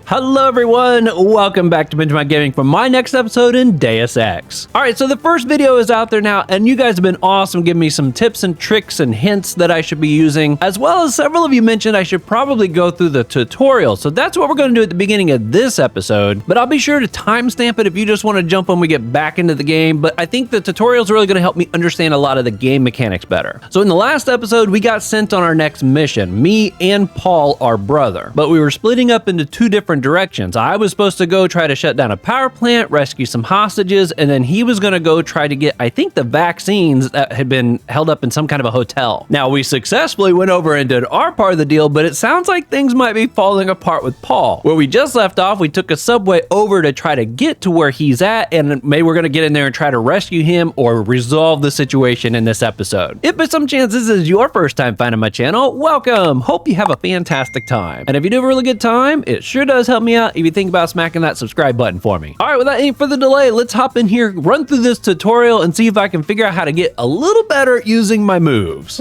Hello everyone, welcome back to Benjamight Gaming for my next episode in Deus Ex. Alright, so the first video is out there now, and you guys have been awesome giving me some tips and tricks and hints that I should be using, as well as several of you mentioned I should probably go through the tutorial, so that's what we're going to do at the beginning of this episode, but I'll be sure to timestamp it if you just want to jump when we get back into the game, but I think the tutorial is really going to help me understand a lot of the game mechanics better. So in the last episode, we got sent on our next mission, me and Paul, our brother, but we were splitting up into two different directions. I was supposed to go try to shut down a power plant, rescue some hostages, and then he was going to go try to get, I think, the vaccines that had been held up in some kind of a hotel. Now, we successfully went over and did our part of the deal, but it sounds like things might be falling apart with Paul. Where we just left off, we took a subway over to try to get to where he's at, and maybe we're going to get in there and try to rescue him or resolve the situation in this episode. If by some chance this is your first time finding my channel, welcome! Hope you have a fantastic time. And if you do have a really good time, it sure does help me out if you think about smacking that subscribe button for me. All right, without any further delay, let's hop in here, run through this tutorial, and see if I can figure out how to get a little better at using my moves.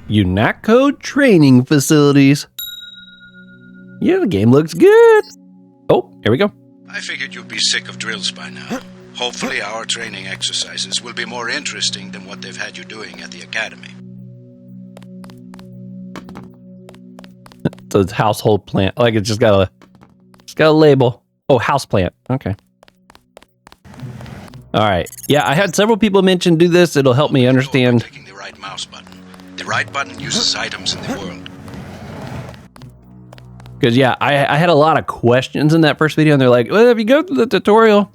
UNATCO training facilities. Yeah, the game looks good. Oh, here we go. I figured you'd be sick of drills by now. Hopefully our training exercises will be more interesting than what they've had you doing at the academy. So it's household plant. Like it's got a label. Oh, house plant. Okay. All right. Yeah, I had several people mention do this. It'll help me understand. Taking the right mouse button. The right button uses items in the world. Because yeah, I had a lot of questions in that first video, and they're like, well, if you go through the tutorial,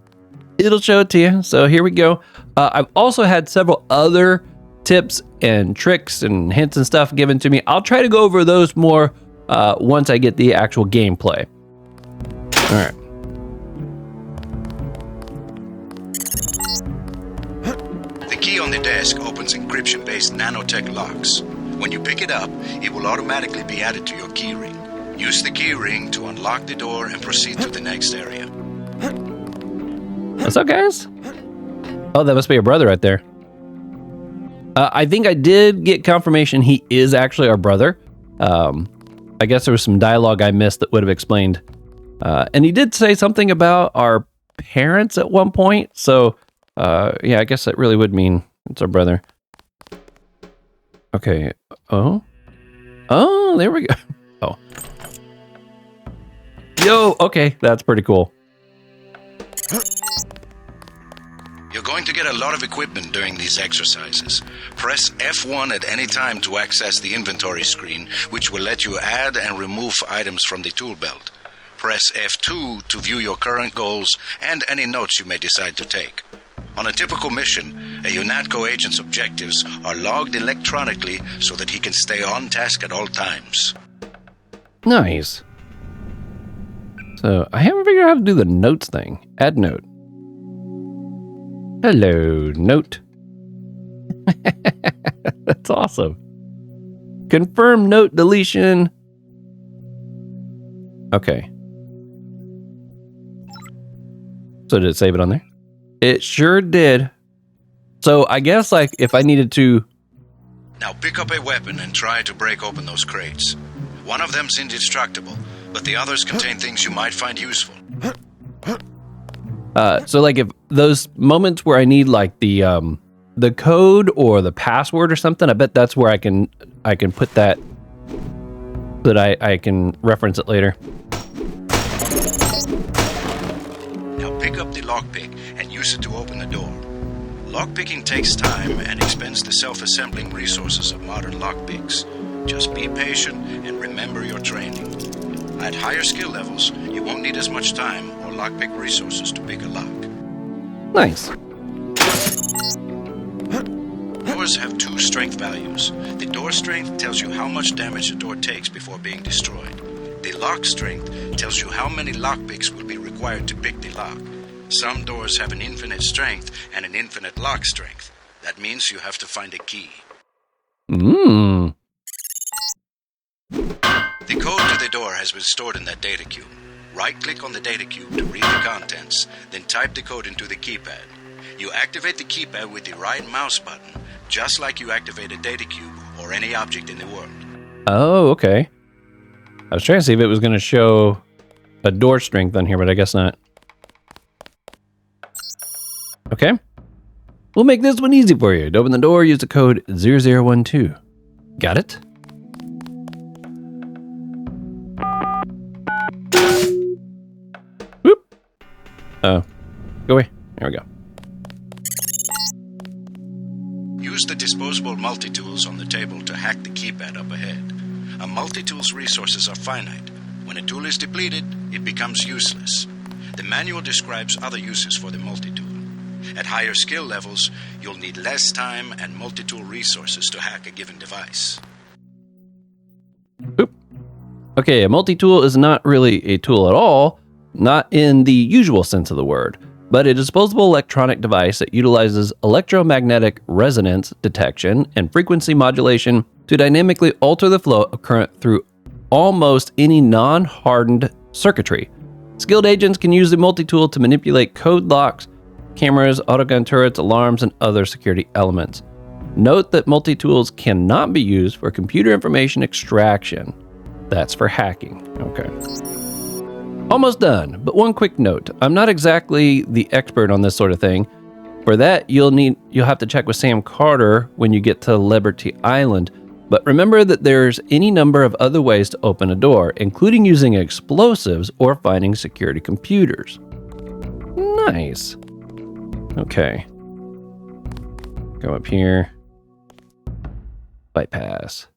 it'll show it to you. So here we go. I've also had several other tips and tricks and hints and stuff given to me. I'll try to go over those more once I get the actual gameplay. All right. The key on the desk opens encryption-based nanotech locks. When you pick it up, it will automatically be added to your keyring. Use the keyring to unlock the door and proceed to the next area. What's up, guys? Oh, that must be your brother right there. I think I did get confirmation he is actually our brother. I guess there was some dialogue I missed that would have explained. And he did say something about our parents at one point. So, yeah, I guess that really would mean it's our brother. Okay. Oh, there we go. Oh. Yo, okay, that's pretty cool. You're going to get a lot of equipment during these exercises. Press F1 at any time to access the inventory screen, which will let you add and remove items from the tool belt. Press F2 to view your current goals and any notes you may decide to take. On a typical mission, a UNATCO agent's objectives are logged electronically so that he can stay on task at all times. Nice. So, I haven't figured out how to do the notes thing. Add note. Hello, note. That's awesome. Confirm note deletion. Okay. So did it save it on there? It sure did. So I guess like if I needed to... Now pick up a weapon and try to break open those crates. One of them's indestructible, but the others contain things you might find useful. So like if those moments where I need like the code or the password or something, I bet that's where I can put that so that I can reference it later. Now pick up the lockpick and use it to open the door. Lockpicking takes time and expends the self-assembling resources of modern lockpicks. Just be patient and remember your training. At higher skill levels, you won't need as much time or lockpick resources to pick a lock. Nice. Doors have two strength values. The door strength tells you how much damage the door takes before being destroyed. The lock strength tells you how many lockpicks will be required to pick the lock. Some doors have an infinite strength and an infinite lock strength. That means you have to find a key. The code to the door has been stored in that data cube. Right-click on the data cube to read the contents, then type the code into the keypad. You activate the keypad with the right mouse button, just like you activate a data cube or any object in the world. Oh, okay. I was trying to see if it was going to show a door strength on here, but I guess not. Okay. We'll make this one easy for you. To open the door, use the code 0012. Got it? Whoop. Oh. Go away. There we go. Use the disposable multi-tools on the table to hack the keypad up ahead. A multi-tool's resources are finite. When a tool is depleted, it becomes useless. The manual describes other uses for the multi-tool. At higher skill levels, you'll need less time and multi-tool resources to hack a given device. Oop. Okay, a multi-tool is not really a tool at all, not in the usual sense of the word, but a disposable electronic device that utilizes electromagnetic resonance detection and frequency modulation to dynamically alter the flow of current through almost any non-hardened circuitry. Skilled agents can use the multi-tool to manipulate code locks, cameras, autogun turrets, alarms, and other security elements. Note that multi-tools cannot be used for computer information extraction. That's for hacking. Okay. Almost done, but one quick note. I'm not exactly the expert on this sort of thing. For that, you'll have to check with Sam Carter when you get to Liberty Island. But remember that there's any number of other ways to open a door, including using explosives or finding security computers. Nice. Okay. Go up here. Bypass.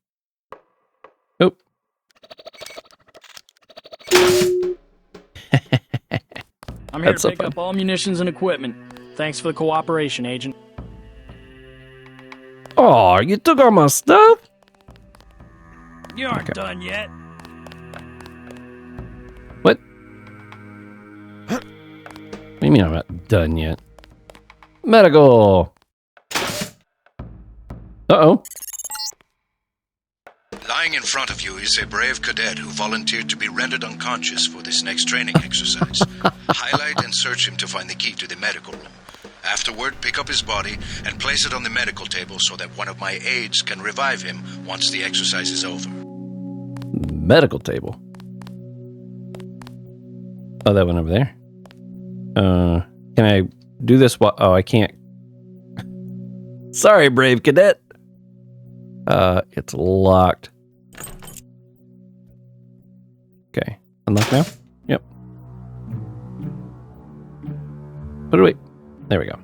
Oh. I'm here to pick up all munitions and equipment. Thanks for the cooperation, Agent. Oh, you took all my stuff? You aren't done yet. What? What do you mean I'm not done yet? Medical! Uh-oh. Lying in front of you is a brave cadet who volunteered to be rendered unconscious for this next training exercise. Highlight and search him to find the key to the medical room. Afterward, pick up his body and place it on the medical table so that one of my aides can revive him once the exercise is over. Medical table? Oh, that one over there? Can I do this while... Oh, I can't. Sorry, brave cadet. It's locked. Okay. Unlock now? Yep. Put it away. There we go.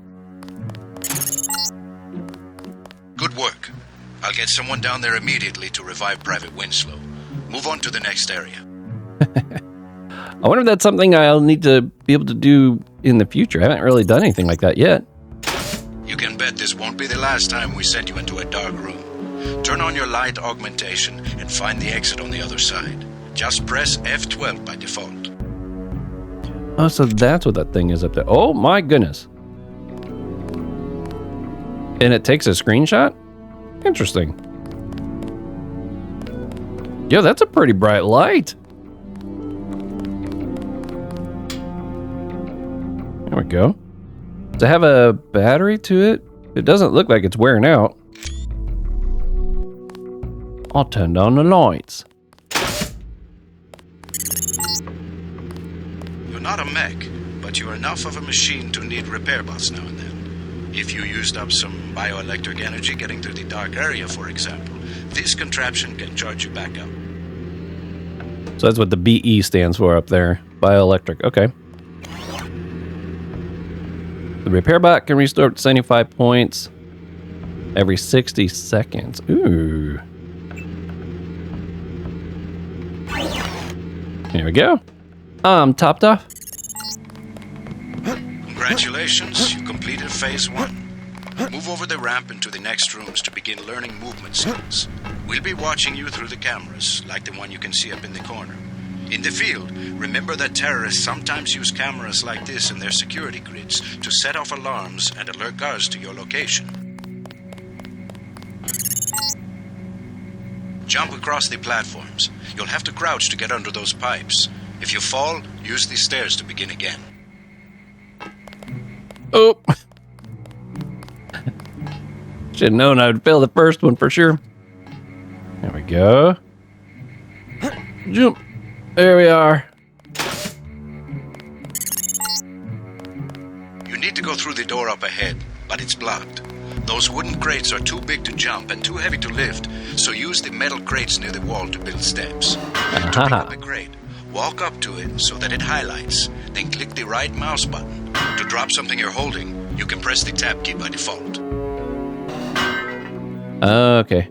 Good work. I'll get someone down there immediately to revive Private Winslow. Move on to the next area. I wonder if that's something I'll need to be able to do in the future. I haven't really done anything like that yet. You can bet this won't be the last time we send you into a dark room. Turn on your light augmentation and find the exit on the other side. Just press F12 by default. Oh, so that's what that thing is up there. Oh my goodness. And it takes a screenshot? Interesting. Yo, that's a pretty bright light. There we go. Does it have a battery to it? It doesn't look like it's wearing out. I'll turn down the lights. You're not a mech, but you're enough of a machine to need repair bots now and then. If you used up some bioelectric energy getting through the dark area, for example, this contraption can charge you back up. So that's what the BE stands for up there. Bioelectric. Okay. The repair bot can restore up to 75 points every 60 seconds. Ooh. Here we go. Topped off. Congratulations, you completed phase 1. Move over the ramp into the next rooms to begin learning movement skills. We'll be watching you through the cameras, like the one you can see up in the corner. In the field, remember that terrorists sometimes use cameras like this in their security grids to set off alarms and alert guards to your location. Jump across the platforms. You'll have to crouch to get under those pipes. If you fall, use the stairs to begin again. Oh. Should have known I would fail the first one for sure. There we go. Jump. There we are. need to go through the door up ahead, but it's blocked. Those wooden crates are too big to jump and too heavy to lift, so use the metal crates near the wall to build steps. To pick up a crate, walk up to it so that it highlights, then click the right mouse button. To drop something you're holding, you can press the tab key by default. Okay.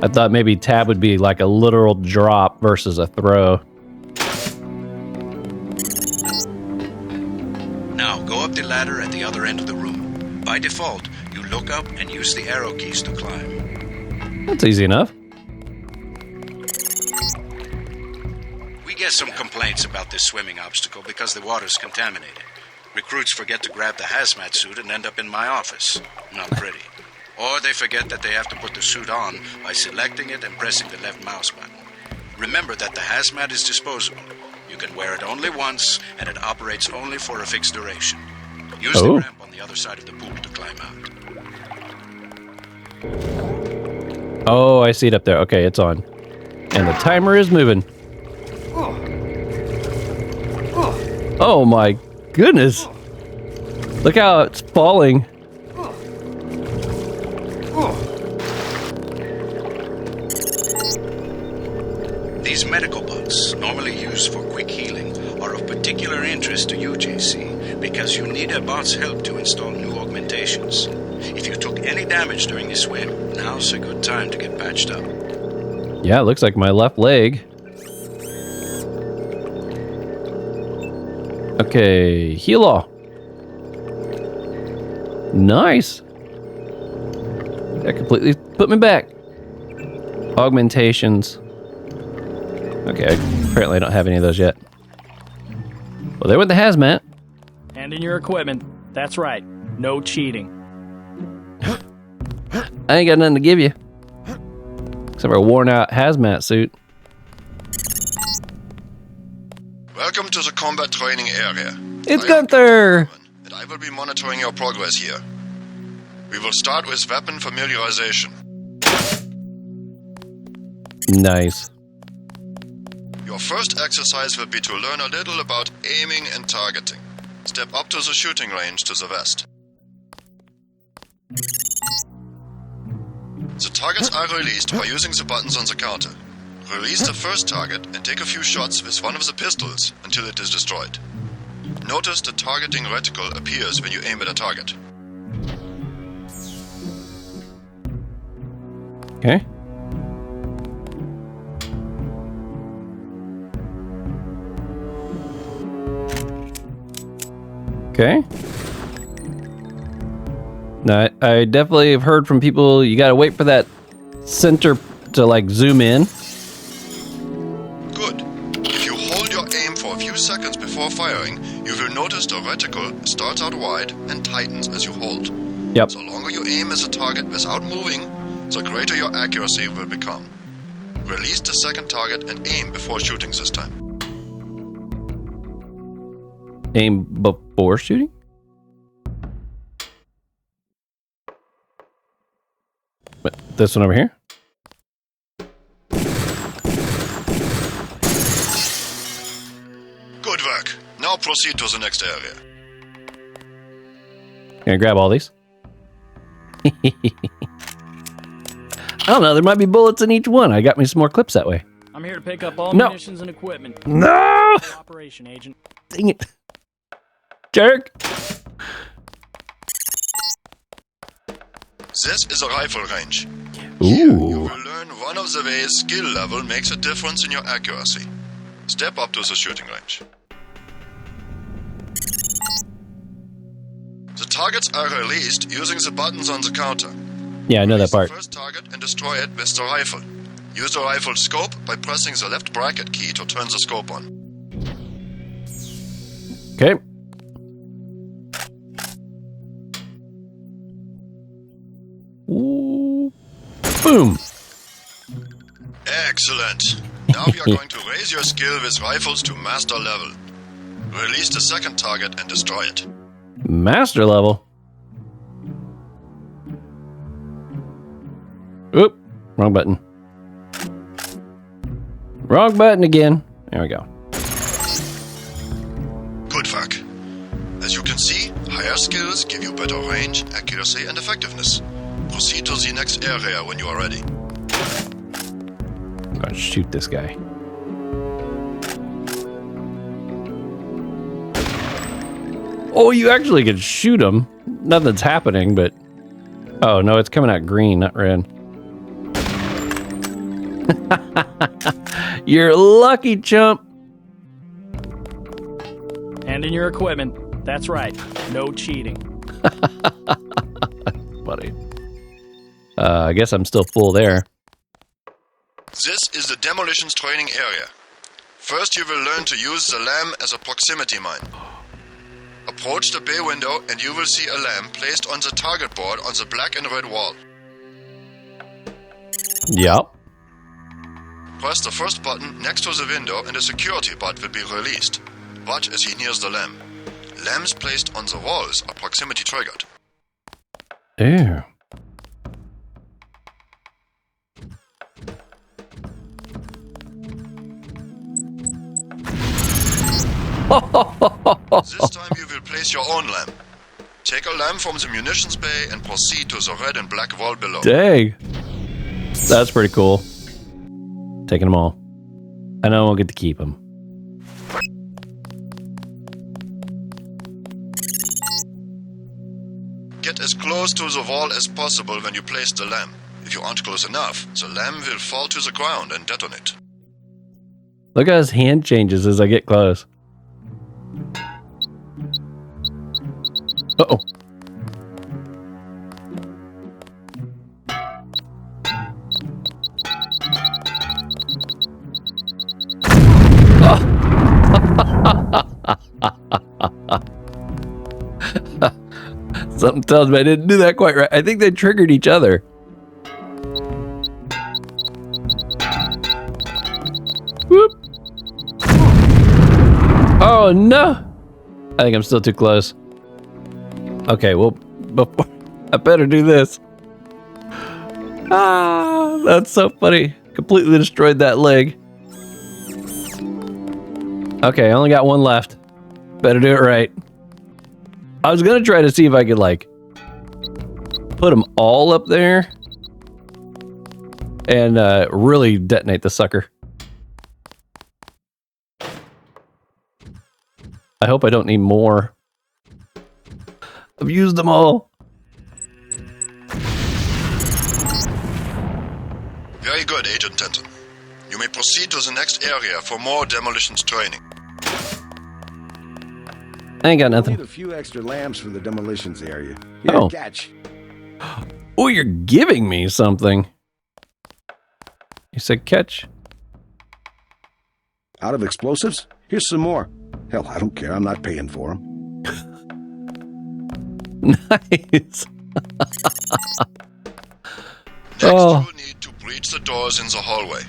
I thought maybe tab would be like a literal drop versus a throw. Now, go up the ladder at the other end of the room. By default, you look up and use the arrow keys to climb. That's easy enough. We get some complaints about this swimming obstacle because the water's contaminated. Recruits forget to grab the hazmat suit and end up in my office. Not pretty. Or they forget that they have to put the suit on by selecting it and pressing the left mouse button. Remember that the hazmat is disposable. You can wear it only once, and it operates only for a fixed duration. Use the ramp on the other side of the pool to climb out. Oh, I see it up there. Okay, it's on. And the timer is moving. Oh my goodness. Look how it's falling. These medical bugs, normally used for quick healing, are of particular interest to you, JC, because you need a bot's help to install new augmentations. If you took any damage during the swim, now's a good time to get patched up. Yeah, it looks like my left leg. Okay, heal all. Nice. That completely put me back. Augmentations. Okay, apparently I don't have any of those yet. Well, there went the hazmat. Hand in your equipment. That's right. No cheating. I ain't got nothing to give you. Except for a worn out hazmat suit. Welcome to the combat training area. It's Gunther! And I will be monitoring your progress here. We will start with weapon familiarization. Nice. Your first exercise will be to learn a little about aiming and targeting. Step up to the shooting range to the west. The targets are released by using the buttons on the counter. Release the first target and take a few shots with one of the pistols until it is destroyed. Notice the targeting reticle appears when you aim at a target. Okay. Okay. Now, I definitely have heard from people, you gotta wait for that center to like zoom in. Good. If you hold your aim for a few seconds before firing, you will notice the reticle starts out wide and tightens as you hold. Yep. The longer you aim as a target without moving, the greater your accuracy will become. Release the second target and aim before shooting this time. Aim before shooting? What, this one over here? Good work. Now proceed to the next area. Gonna grab all these. I don't know, there might be bullets in each one. I got me some more clips that way. I'm here to pick up all No. munitions and equipment. No! Operation, Agent. Dang it. Jerk! This is a rifle range. Here, you Ooh. will learn one of the ways skill level makes a difference in your accuracy. Step up to the shooting range. The targets are released using the buttons on the counter. Yeah, I know that Release part. the first target and destroy it with the rifle. Use the rifle scope by pressing the left bracket key to turn the scope on. Okay. Ooh. Boom. Excellent. Now we are going to raise your skill with rifles to master level. Release the second target and destroy it. Master level. Oop. Wrong button. Wrong button again. There we go. Good work. Higher skills give you better range, accuracy, and effectiveness. Proceed to the next area when you are ready. I'm gonna shoot this guy. Oh, you actually can shoot him. Nothing's happening, but... Oh, no, it's coming out green, not red. You're lucky, chump. Hand in your equipment. That's right. No cheating. Buddy. I guess I'm still full there. This is the demolitions training area. First, you will learn to use the lamb as a proximity mine. Approach the bay window and you will see a lamb placed on the target board on the black and red wall. Yep. Press the first button next to the window and a security bot will be released. Watch as he nears the lamb. Lambs placed on the walls are proximity triggered. Ew. This time you will place your own lamb. Take a lamb from the munitions bay and proceed to the red and black wall below. Dang. That's pretty cool. Taking them all. I know I won't get to keep them. Get as close to the wall as possible when you place the lamb. If you aren't close enough, the lamb will fall to the ground and detonate. Look how his hand changes as I get close. Uh-oh. Something tells me I didn't do that quite right. I think they triggered each other. Whoop. Oh no! I think I'm still too close. Okay, well, before I better do this. Ah, that's so funny. Completely destroyed that leg. Okay, I only got one left. Better do it right. I was gonna try to see if I could, like, put them all up there and really detonate the sucker. I hope I don't need more. I've used them all. Very good, Agent Denton. You may proceed to the next area for more demolitions training. I ain't got nothing. Need a few extra lamps for the demolitions area. Here, Oh. catch. Oh, you're giving me something. You said catch? Out of explosives? Here's some more. Hell, I don't care. I'm not paying for them. Nice. Next, you will need to breach the doors in the hallway.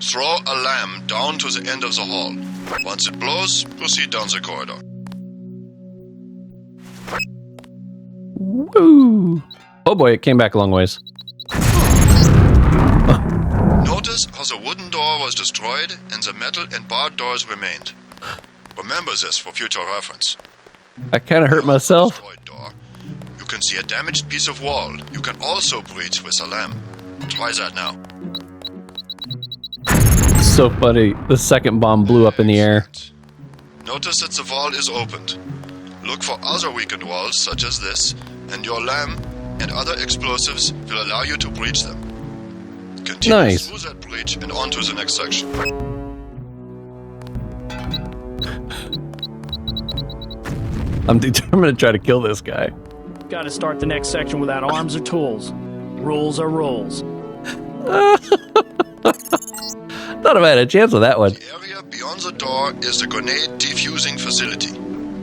Throw a lamb down to the end of the hall. Once it blows, proceed down the corridor. Woo! Oh boy, it came back a long ways. Notice how the wooden door was destroyed and the metal and barred doors remained. Remember this for future reference. I kind of hurt myself. Destroyed door. You can see a damaged piece of wall. You can also breach with a lamb. Try that now. So funny. The second bomb blew up in the air. Notice that the wall is opened. Look for other weakened walls, such as this, and your lamb and other explosives will allow you to breach them. Continue Nice. through that breach and on to the next section. I'm determined to try to kill this guy. Gotta start the next section without arms or tools. Rules are rules. Thought I had a chance with that one. The area beyond the door is the grenade defusing facility.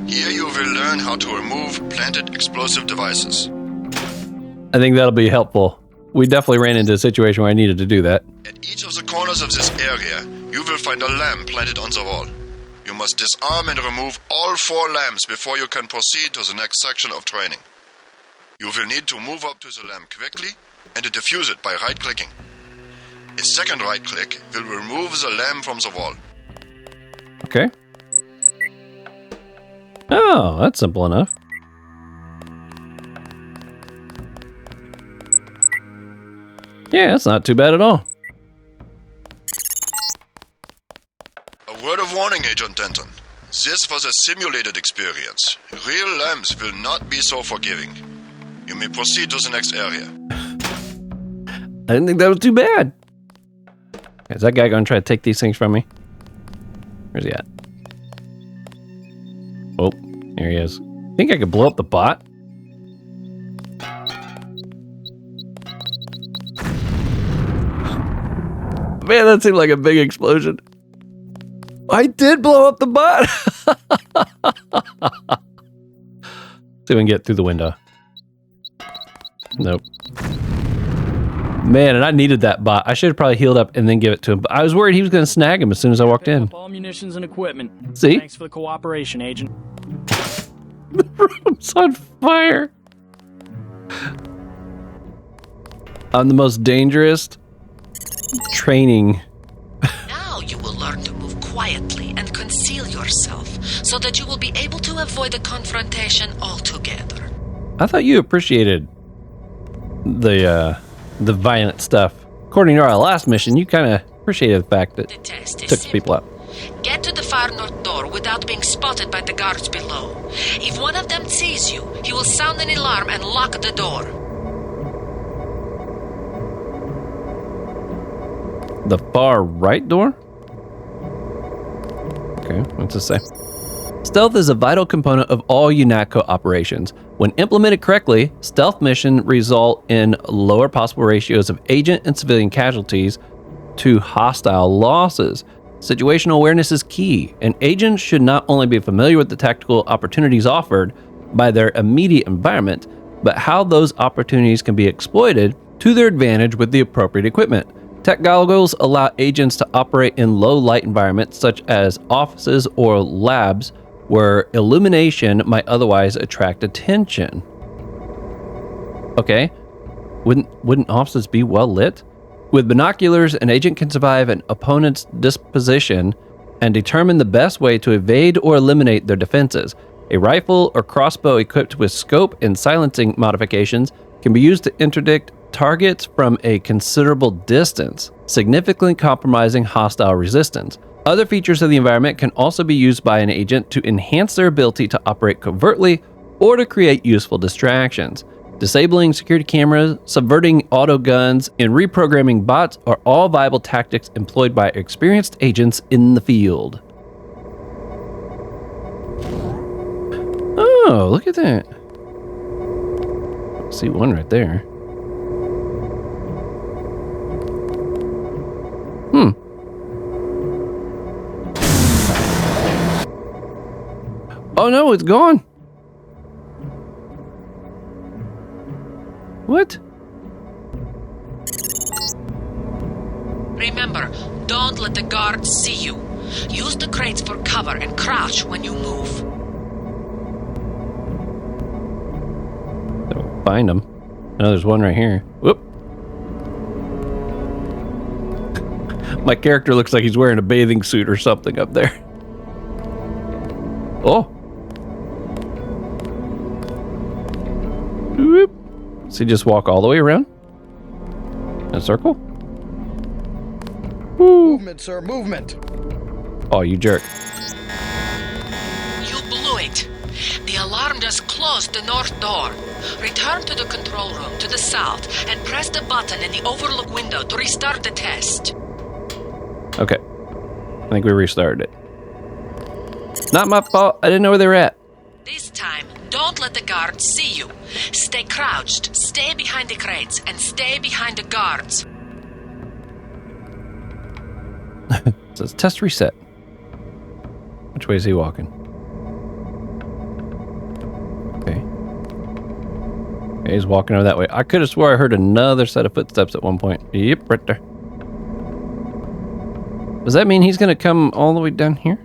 Here you will learn how to remove planted explosive devices. I think that'll be helpful. We definitely ran into a situation where I needed to do that. At each of the corners of this area, you will find a lamp planted on the wall. You must disarm and remove all 4 lamps before you can proceed to the next section of training. You will need to move up to the lamp quickly and to defuse it by right-clicking. A second right-click will remove the lamp from the wall. Okay. Oh, that's simple enough. Yeah, that's not too bad at all. A word of warning, Agent Denton. This was a simulated experience. Real lambs will not be so forgiving. You may proceed to the next area. I didn't think that was too bad. Is that guy going to try to take these things from me? Where's he at? Oh, there he is. Think I could blow up the bot? Man, that seemed like a big explosion. I did blow up the bot. See if we can get through the window. Nope. Man, and I needed that bot. I should have probably healed up and then give it to him. But I was worried he was going to snag him as soon as I walked in. All munitions and equipment. See? Thanks for the cooperation, Agent. The room's on fire. I'm the most dangerous training. Now you will learn to move quietly and conceal yourself so that you will be able to avoid a confrontation altogether. I thought you appreciated the violent stuff. According to our last mission, you kind of appreciated the fact that The test is took simple. people out. Get to the far north door without being spotted by the guards below. If one of them sees you, he will sound an alarm and lock the door. The far right door? Okay, what's this say? Stealth is a vital component of all UNATCO operations. When implemented correctly, stealth missions result in lower possible ratios of agent and civilian casualties to hostile losses. Situational awareness is key, and agents should not only be familiar with the tactical opportunities offered by their immediate environment, but how those opportunities can be exploited to their advantage with the appropriate equipment. Tech goggles allow agents to operate in low light environments such as offices or labs where illumination might otherwise attract attention. Okay, wouldn't offices be well lit? With binoculars, an agent can survive an opponent's disposition and determine the best way to evade or eliminate their defenses. A rifle or crossbow equipped with scope and silencing modifications can be used to interdict targets from a considerable distance, significantly compromising hostile resistance. Other features of the environment can also be used by an agent to enhance their ability to operate covertly or to create useful distractions. Disabling security cameras, subverting auto guns, and reprogramming bots are all viable tactics employed by experienced agents in the field. Oh, look at that. I see one right there. Oh no, it's gone. What? Remember, don't let the guards see you. Use the crates for cover and crouch when you move. Don't find them. Oh, there's one right here. Whoop. My character looks like he's wearing a bathing suit or something up there. Oh. Whoop. So you just walk all the way around? In a circle? Woo. Movement, sir, movement. Oh, you jerk. You blew it. The alarm just closed the north door. Return to the control room to the south and press the button in the overlook window to restart the test. Okay. I think we restarted it. Not my fault. I didn't know where they were at. This time, don't let the guards see you. Stay crouched, stay behind the crates, and stay behind the guards. It says test reset. Which way is he walking? Okay. Okay, he's walking over that way. I could have swore I heard another set of footsteps at one point. Yep, right there. Does that mean he's going to come all the way down here?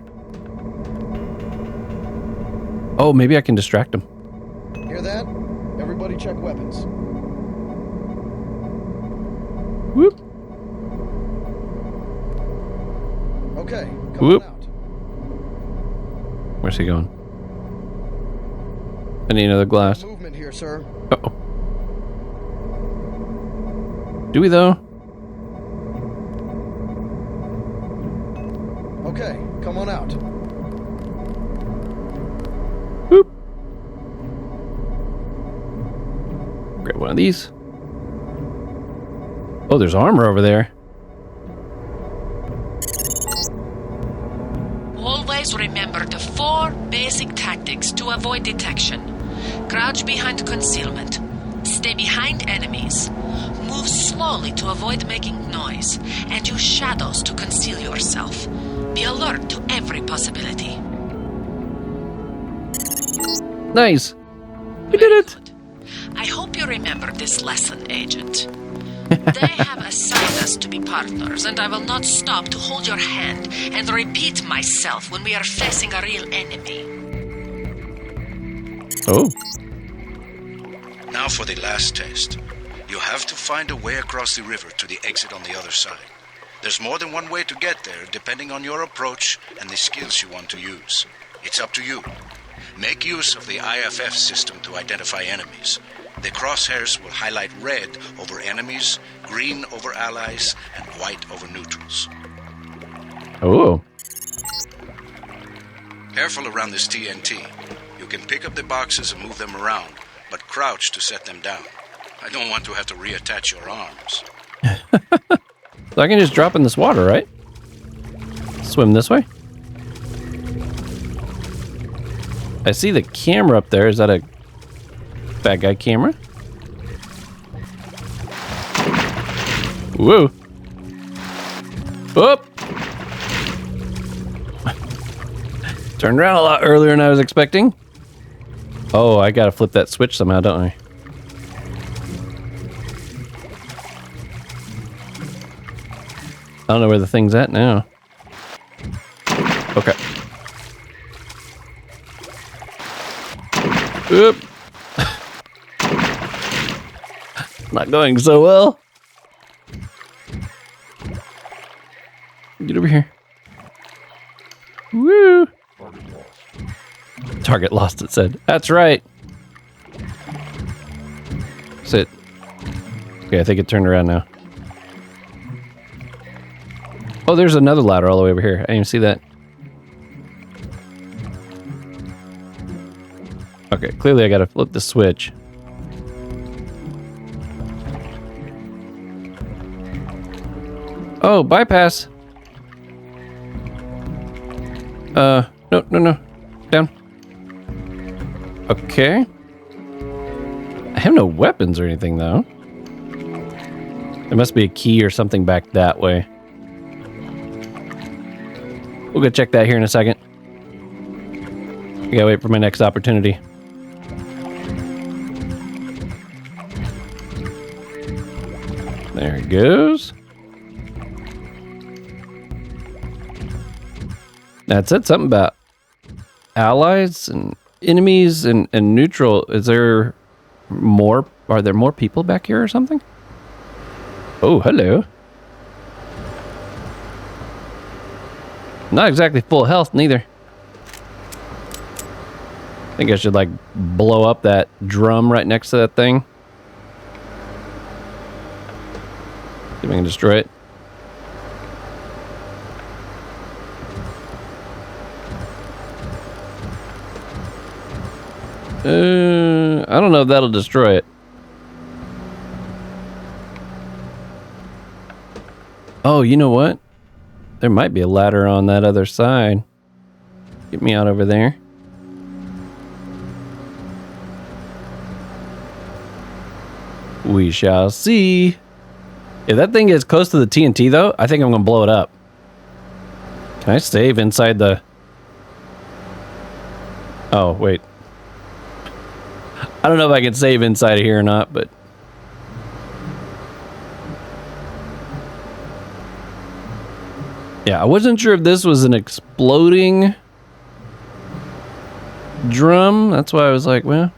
Oh, maybe I can distract him. Hear that? Everybody check weapons. Whoop. Okay, come Whoop. on out. Where's he going? I need another glass. Movement here, sir. Uh-oh. Do we though? Okay, come on out. Boop. Grab one of these. Oh, there's armor over there. Always remember the 4 basic tactics to avoid detection. Crouch behind concealment. Stay behind enemies. Move slowly to avoid making noise. And use shadows to conceal yourself. Be alert to every possibility. Nice. We did it. I hope you remember this lesson, Agent. They have assigned us to be partners, and I will not stop to hold your hand and repeat myself when we are facing a real enemy. Oh. Now for the last test. You have to find a way across the river to the exit on the other side. There's more than one way to get there, depending on your approach and the skills you want to use. It's up to you. Make use of the IFF system to identify enemies. The crosshairs will highlight red over enemies, green over allies, and white over neutrals. Oh. Careful around this TNT. You can pick up the boxes and move them around, but crouch to set them down. I don't want to have to reattach your arms. So I can just drop in this water, right? Swim this way. I see the camera up there. Is that a bad guy camera? Whoa. Whoop. Turned around a lot earlier than I was expecting. Oh, I gotta flip that switch somehow, don't I? I don't know where the thing's at now. Okay. Oop. Not going so well. Get over here. Woo! Target lost, it said. That's right. Sit. Okay, I think it turned around now. Oh, there's another ladder all the way over here. I didn't even see that. Okay, clearly I gotta flip the switch. Oh, bypass. No. Down. Okay. I have no weapons or anything, though. There must be a key or something back that way. We'll go check that here in a second. I gotta wait for my next opportunity. There it goes. That said something about allies and enemies and neutral. Is there more? Are there more people back here or something? Oh, hello. Not exactly full health, neither. I think I should, like, blow up that drum right next to that thing. See if I can destroy it. I don't know if that'll destroy it. Oh, you know what? There might be a ladder on that other side. Get me out over there. We shall see. If that thing gets close to the TNT, though, I think I'm going to blow it up. Can I save inside the... Oh, wait. I don't know if I can save inside of here or not, but... Yeah, I wasn't sure if this was an exploding drum. That's why I was like, well,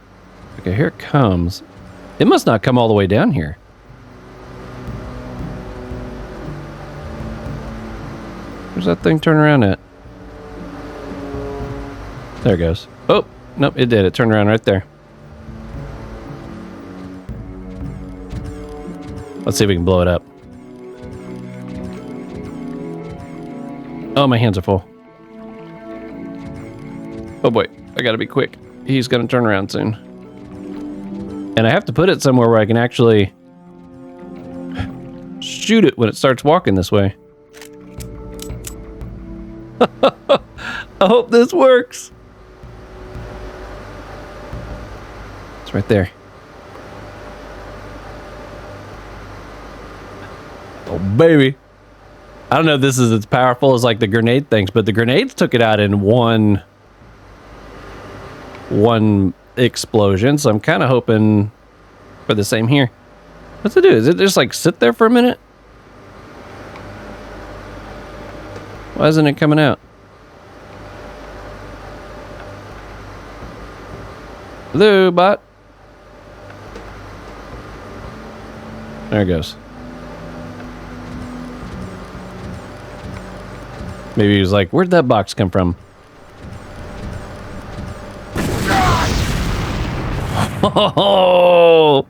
okay, here it comes. It must not come all the way down here. Where's that thing turn around at? There it goes. Oh, nope, it did. It turned around right there. Let's see if we can blow it up. Oh, my hands are full. Oh boy, I gotta be quick. He's gonna turn around soon. And I have to put it somewhere where I can actually shoot it when it starts walking this way. I hope this works. It's right there. Oh, baby. I don't know if this is as powerful as like the grenade things, but the grenades took it out in one explosion. So I'm kind of hoping for the same here. What's it do? Is it just like sit there for a minute? Why isn't it coming out? Hello, bot. There it goes. Maybe he was like, where'd that box come from? Oh,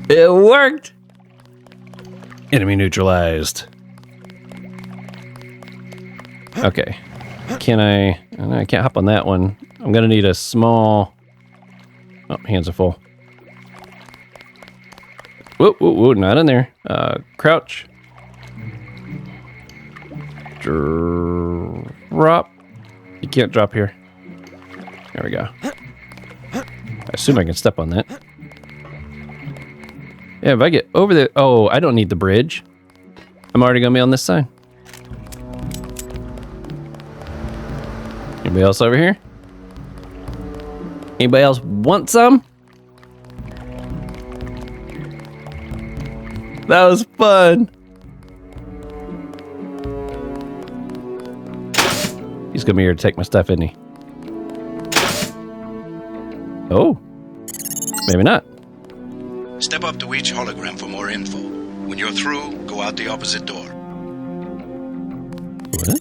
it worked. Enemy neutralized. Okay. Can I can't hop on that one. I'm gonna need a small... Oh, hands are full. Whoa, whoa, whoa, not in there. Crouch. Drop. You can't drop here. There we go. I assume I can step on that. Yeah, if I get over there... Oh, I don't need the bridge. I'm already gonna be on this side. Anybody else over here? Anybody else want some? That was fun. He's gonna be here to take my stuff, isn't he? Oh, maybe not. Step up to each hologram for more info. When you're through, go out the opposite door. What?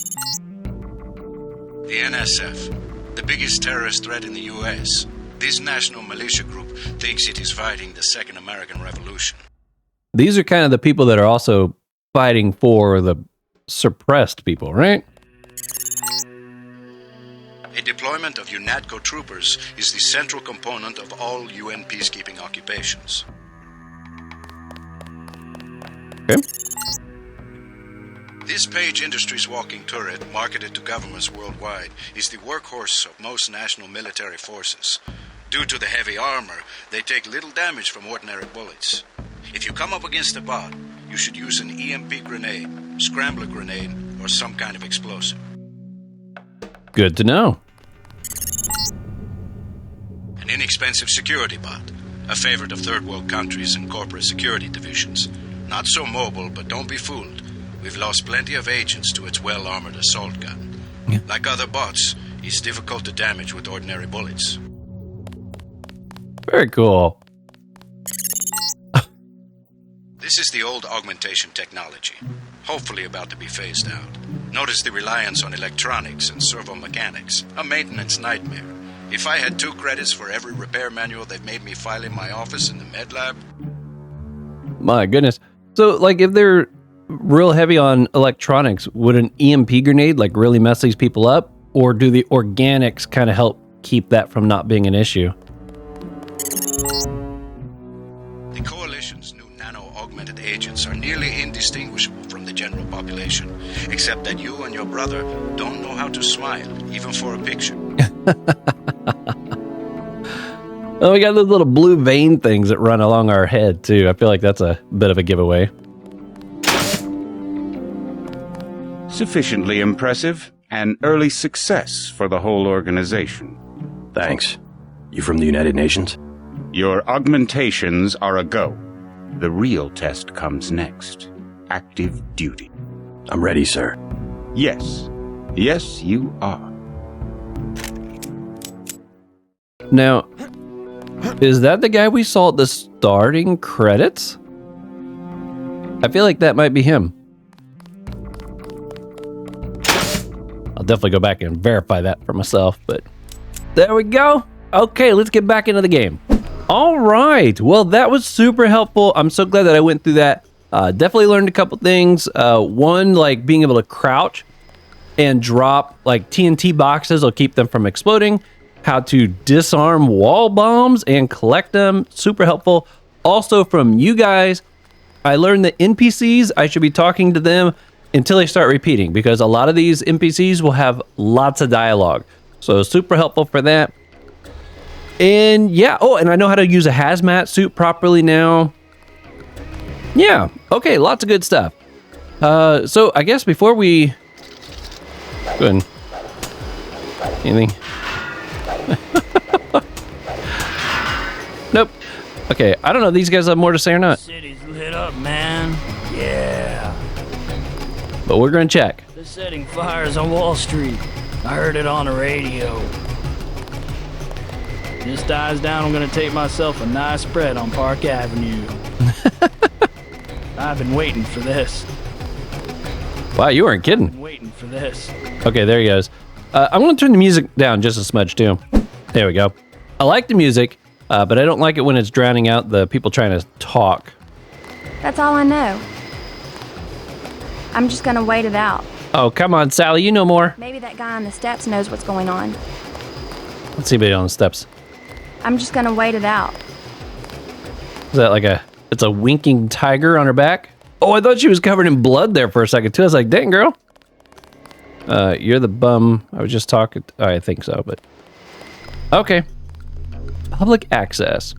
The NSF, the biggest terrorist threat in the U.S. This national militia group thinks it is fighting the Second American Revolution. These are kind of the people that are also fighting for the suppressed people, right? A deployment of UNATCO troopers is the central component of all UN peacekeeping occupations. Okay. This Page Industries walking turret, marketed to governments worldwide, is the workhorse of most national military forces. Due to the heavy armor, they take little damage from ordinary bullets. If you come up against a bot, you should use an EMP grenade, scrambler grenade, or some kind of explosive. Good to know. An inexpensive security bot, a favorite of third world countries and corporate security divisions. Not so mobile, but don't be fooled. We've lost plenty of agents to its well-armored assault gun. Yeah. Like other bots, it's difficult to damage with ordinary bullets. Very cool. This is the old augmentation technology, hopefully about to be phased out. Notice the reliance on electronics and servo mechanics, a maintenance nightmare. If I had 2 credits for every repair manual they've made me file in my office in the med lab... My goodness. So, like, if they're real heavy on electronics, would an EMP grenade, like, really mess these people up? Or do the organics kind of help keep that from not being an issue? The Coalition's new nano-augmented agents are nearly indistinguishable from the general population, except that you and your brother don't know how to smile, even for a picture. Oh, we got those little blue vein things that run along our head, too. I feel like that's a bit of a giveaway. Sufficiently impressive. An early success for the whole organization. Thanks. You from the United Nations? Your augmentations are a go. The real test comes next. Active duty. I'm ready, sir. Yes. Yes, you are. Now, is that the guy we saw at the starting credits? I feel like that might be him. I'll definitely go back and verify that for myself, but there we go. Okay, let's get back into the game. All right. Well, that was super helpful. I'm so glad that I went through that. Definitely learned a couple things. One, like being able to crouch and drop like TNT boxes will keep them from exploding. How to disarm wall bombs and collect them. Super helpful. Also from you guys, I learned that NPCs, I should be talking to them until they start repeating, because a lot of these NPCs will have lots of dialogue. So super helpful for that. And yeah, oh, and I know how to use a hazmat suit properly now. Yeah, okay, lots of good stuff. So I guess before we go ahead. Anything? Nope. Okay, I don't know if these guys have more to say or not. City's lit up, man. Yeah. But we're gonna check. They're setting fires on Wall Street. I heard it on the radio. This dies down, I'm gonna take myself a nice spread on Park Avenue. I've been waiting for this. Wow, you weren't kidding. Been waiting for this. Okay, there he goes. I'm gonna turn the music down just a smudge too. There we go. I like the music, but I don't like it when it's drowning out the people trying to talk. That's all I know. I'm just gonna wait it out. Oh, come on, Sally, you know more. Maybe that guy on the steps knows what's going on. Let's see anybody on the steps. I'm just gonna wait it out. Is that like it's a winking tiger on her back? Oh, I thought she was covered in blood there for a second too. I was like, dang, girl. You're the bum. I was just talking. I think so, but okay. Public access.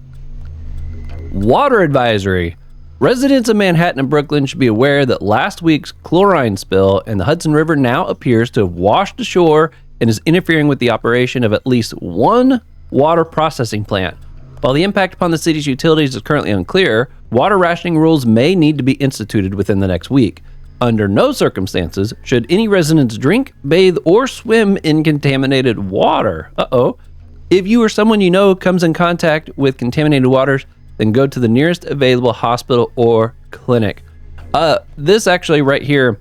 Water advisory. Residents of Manhattan and Brooklyn should be aware that last week's chlorine spill in the Hudson River now appears to have washed ashore and is interfering with the operation of at least one water processing plant. While the impact upon the city's utilities is currently unclear, water rationing rules may need to be instituted within the next week. Under no circumstances should any residents drink, bathe, or swim in contaminated water. Uh-oh. If you or someone you know comes in contact with contaminated waters, then go to the nearest available hospital or clinic. This actually right here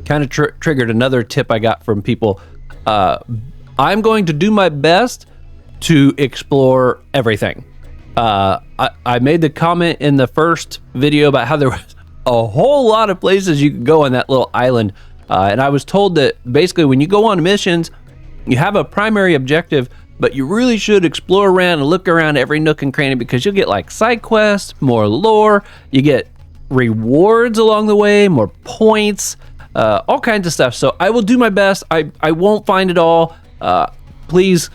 kind of triggered another tip I got from people. I'm going to do my best to explore everything. I made the comment in the first video about how there was a whole lot of places you could go on that little island. And I was told that basically when you go on missions, you have a primary objective, but you really should explore around and look around every nook and cranny, because you'll get like side quests, more lore, you get rewards along the way, more points, all kinds of stuff. So I will do my best. I won't find it all. Please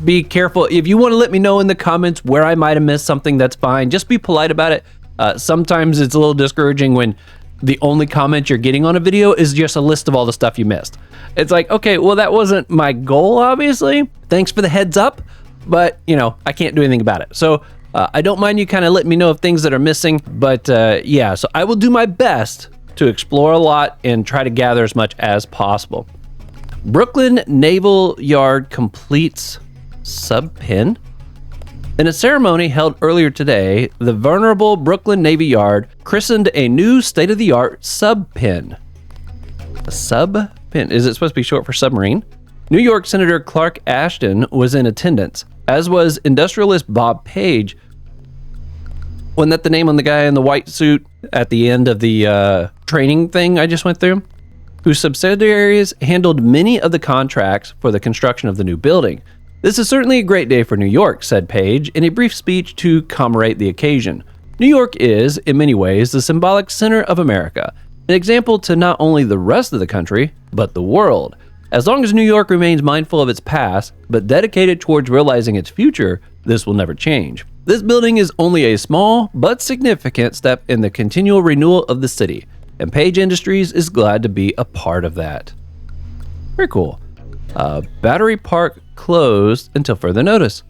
be careful. If you want to let me know in the comments where I might have missed something, that's fine. Just be polite about it. Sometimes it's a little discouraging when the only comment you're getting on a video is just a list of all the stuff you missed. It's like, okay, well, that wasn't my goal, obviously. Thanks for the heads up, but, you know, I can't do anything about it. So I don't mind you kind of letting me know of things that are missing, but yeah, so I will do my best to explore a lot and try to gather as much as possible. Brooklyn Naval Yard completes sub-pin. In a ceremony held earlier today, the venerable Brooklyn Navy Yard christened a new state-of-the-art sub-pin. A sub-pin? Is it supposed to be short for submarine? New York Senator Clark Ashton was in attendance, as was industrialist Bob Page. Wasn't that the name on the guy in the white suit at the end of the training thing I just went through? Whose subsidiaries handled many of the contracts for the construction of the new building. This is certainly a great day for New York, said Page in a brief speech to commemorate the occasion. New York is, in many ways, the symbolic center of America, an example to not only the rest of the country, but the world. As long as New York remains mindful of its past, but dedicated towards realizing its future, this will never change. This building is only a small, but significant step in the continual renewal of the city, and Page Industries is glad to be a part of that. Very cool. Battery Park closed until further notice.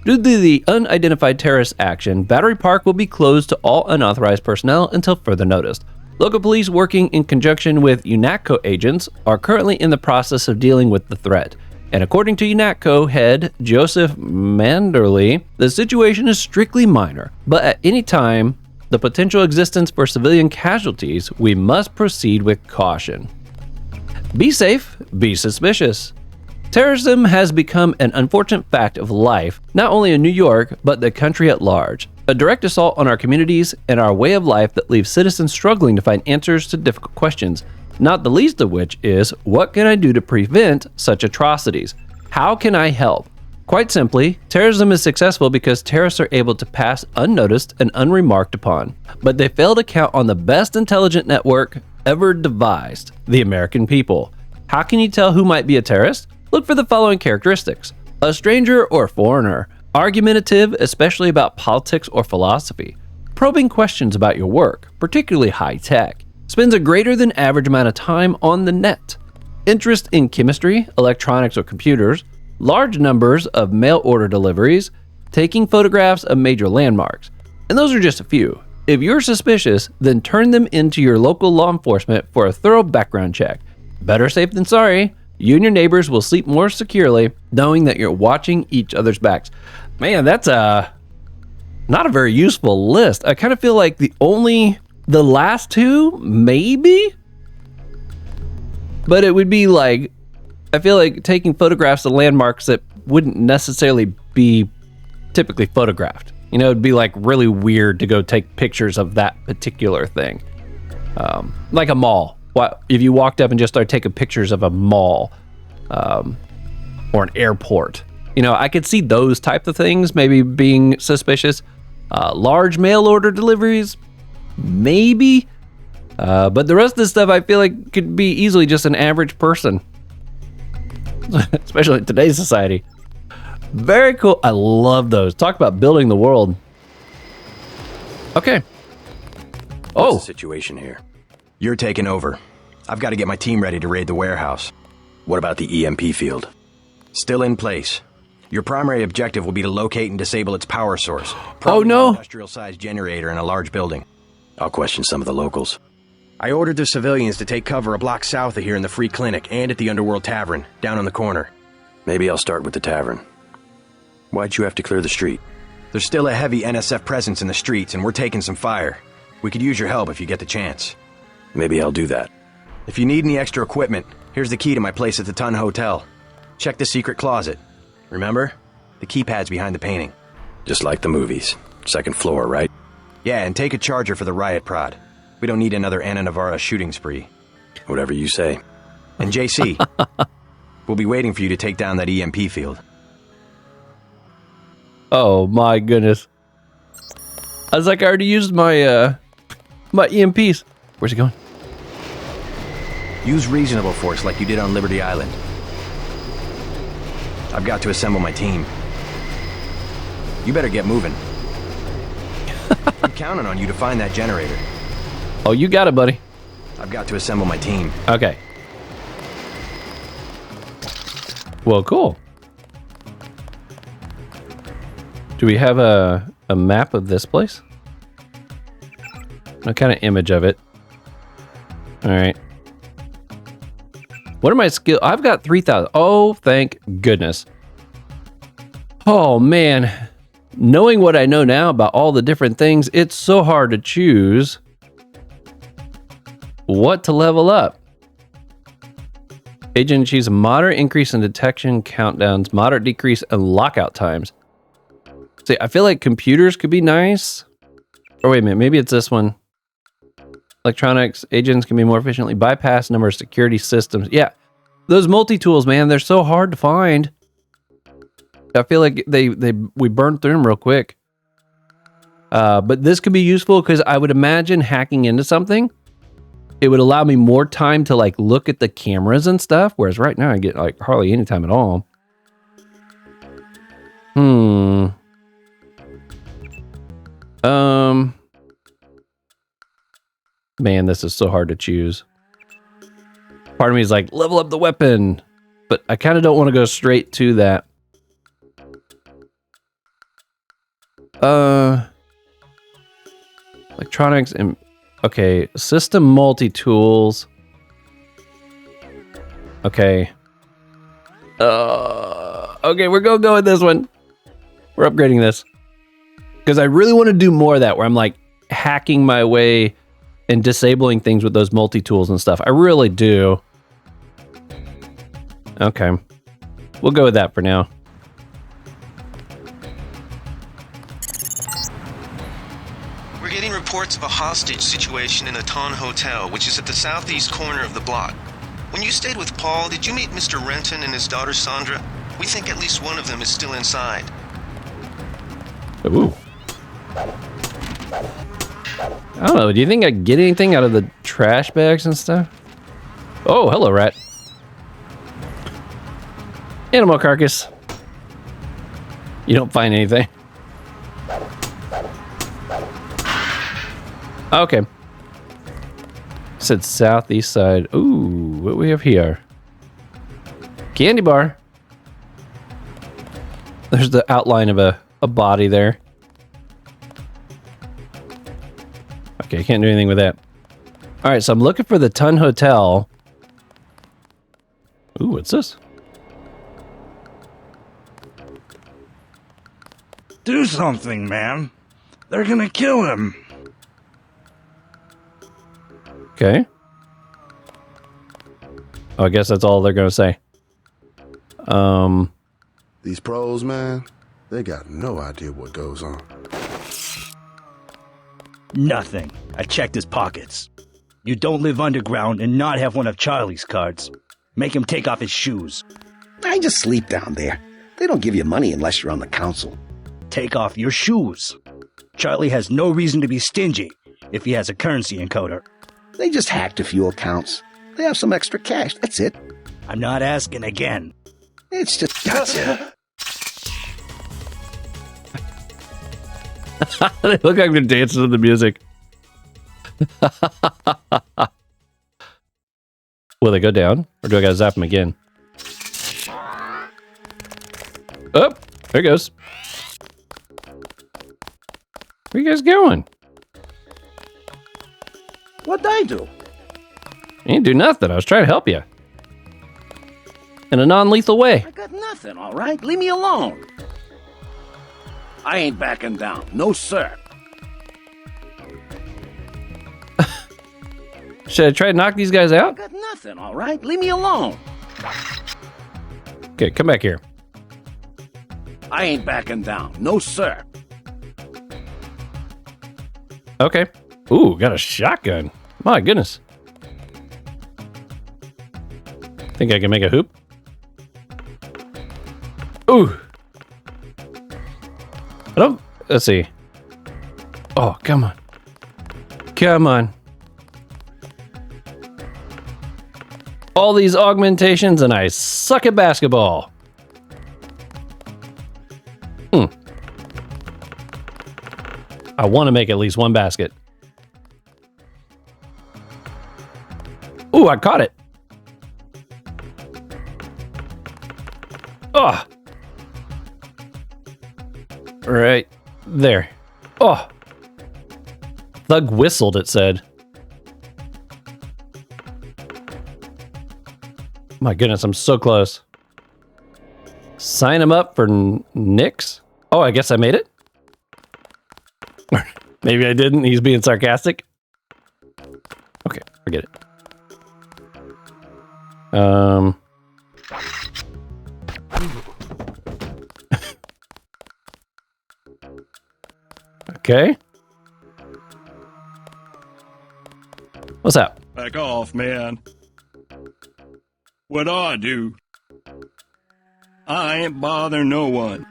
Due to the unidentified terrorist action, Battery Park will be closed to all unauthorized personnel until further notice. Local police working in conjunction with UNATCO agents are currently in the process of dealing with the threat. And according to UNATCO head Joseph Manderley, the situation is strictly minor, but at any time, the potential existence for civilian casualties, we must proceed with caution. Be safe, be suspicious. Terrorism has become an unfortunate fact of life, not only in New York, but the country at large. A direct assault on our communities and our way of life that leaves citizens struggling to find answers to difficult questions, not the least of which is, what can I do to prevent such atrocities? How can I help? Quite simply, terrorism is successful because terrorists are able to pass unnoticed and unremarked upon, but they fail to count on the best intelligent network ever devised, the American people. How can you tell who might be a terrorist? Look for the following characteristics: a stranger or foreigner, argumentative, especially about politics or philosophy, probing questions about your work, particularly high tech, spends a greater than average amount of time on the net, interest in chemistry, electronics, or computers, large numbers of mail order deliveries, taking photographs of major landmarks. And those are just a few. If you're suspicious, then turn them into your local law enforcement for a thorough background check. Better safe than sorry. You and your neighbors will sleep more securely knowing that you're watching each other's backs. Man, that's not a very useful list. I kind of feel like the last two, maybe? But it would be like, I feel like taking photographs of landmarks that wouldn't necessarily be typically photographed. You know, it'd be like really weird to go take pictures of that particular thing. Like a mall. If you walked up and just started taking pictures of a mall or an airport, you know, I could see those type of things maybe being suspicious. Large mail order deliveries, maybe. But the rest of this stuff I feel like could be easily just an average person, especially in today's society. Very cool. I love those. Talk about building the world. Okay. What's the situation here? You're taking over. I've got to get my team ready to raid the warehouse. What about the EMP field? Still in place. Your primary objective will be to locate and disable its power source. Oh no! An industrial-sized generator in a large building. I'll question some of the locals. I ordered the civilians to take cover a block south of here in the Free Clinic and at the Underworld Tavern, down on the corner. Maybe I'll start with the tavern. Why'd you have to clear the street? There's still a heavy NSF presence in the streets, and we're taking some fire. We could use your help if you get the chance. Maybe I'll do that. If you need any extra equipment, here's the key to my place at the Ton Hotel. Check the secret closet. Remember? The keypad's behind the painting. Just like the movies. Second floor, right? Yeah, and take a charger for the riot prod. We don't need another Anna Navarra shooting spree. Whatever you say. And JC, we'll be waiting for you to take down that EMP field. Oh my goodness. I was like, I already used my my EMPs. Where's he going? Use reasonable force like you did on Liberty Island. I've got to assemble my team. You better get moving. I'm counting on you to find that generator. Oh, you got it, buddy. I've got to assemble my team. Okay. Well, cool. Do we have a map of this place? No kind of image of it. All right. What are my skills? I've got 3,000. Oh, thank goodness. Oh, man. Knowing what I know now about all the different things, it's so hard to choose what to level up. Agent achieves a moderate increase in detection countdowns, moderate decrease in lockout times. See, I feel like computers could be nice. Or wait a minute, maybe it's this one. Electronics agents can be more efficiently bypass a number of security systems. Yeah, those multi-tools, man, they're so hard to find. I feel like we burned through them real quick. But this could be useful because I would imagine hacking into something, it would allow me more time to like look at the cameras and stuff. Whereas right now I get like hardly any time at all. Man, this is so hard to choose. Part of me is like, level up the weapon. But I kind of don't want to go straight to that. Electronics and... Okay, system multi-tools. Okay. Okay, we're gonna go with this one. We're upgrading this. Because I really want to do more of that, where I'm like hacking my way and disabling things with those multi-tools and stuff. I really do. Okay. We'll go with that for now. We're getting reports of a hostage situation in the Ton Hotel, which is at the southeast corner of the block. When you stayed with Paul, did you meet Mr. Renton and his daughter Sandra? We think at least one of them is still inside. Ooh. I don't know. Do you think I get anything out of the trash bags and stuff? Oh, hello, rat. Animal carcass. You don't find anything. Okay. Said southeast side. Ooh, what we have here? Candy bar. There's the outline of a body there. Okay, can't do anything with that. All right, so I'm looking for the Ton Hotel. Ooh, what's this? Do something, man. They're gonna kill him. Okay. Oh, I guess that's all they're gonna say. These pros, man, they got no idea what goes on. Nothing. I checked his pockets. You don't live underground and not have one of Charlie's cards. Make him take off his shoes. I just sleep down there. They don't give you money unless you're on the council. Take off your shoes. Charlie has no reason to be stingy if he has a currency encoder. They just hacked a few accounts. They have some extra cash, that's it. I'm not asking again. It's just... Gotcha. They look like they're dancing to the music. Will they go down? Or do I gotta zap them again? Oh, there it goes. Where you guys going? What'd I do? You didn't do nothing. I was trying to help you. In a non-lethal way. I got nothing, all right? Leave me alone. I ain't backing down. No, sir. Should I try to knock these guys out? I got nothing, all right? Leave me alone. Okay, come back here. I ain't backing down. No, sir. Okay. Ooh, got a shotgun. My goodness. Think I can make a hoop? Ooh. I don't... Let's see. Oh, come on. Come on. All these augmentations and I suck at basketball. I want to make at least one basket. Ooh, I caught it. Oh. Right there. Oh. Thug whistled, it said. My goodness, I'm so close. Sign him up for Nix? Oh, I guess I made it? Maybe I didn't. He's being sarcastic. Okay, forget it. Okay. What's up? Back off, man. What I do? I ain't bother no one.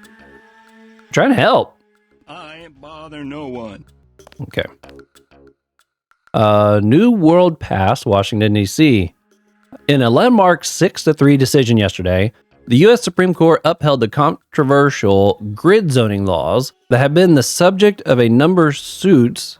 Trying to help. I ain't bother no one. Okay. New World Pass, Washington, D.C. In a landmark 6-3 decision yesterday, the U.S. Supreme Court upheld the controversial grid zoning laws that have been the subject of a number of suits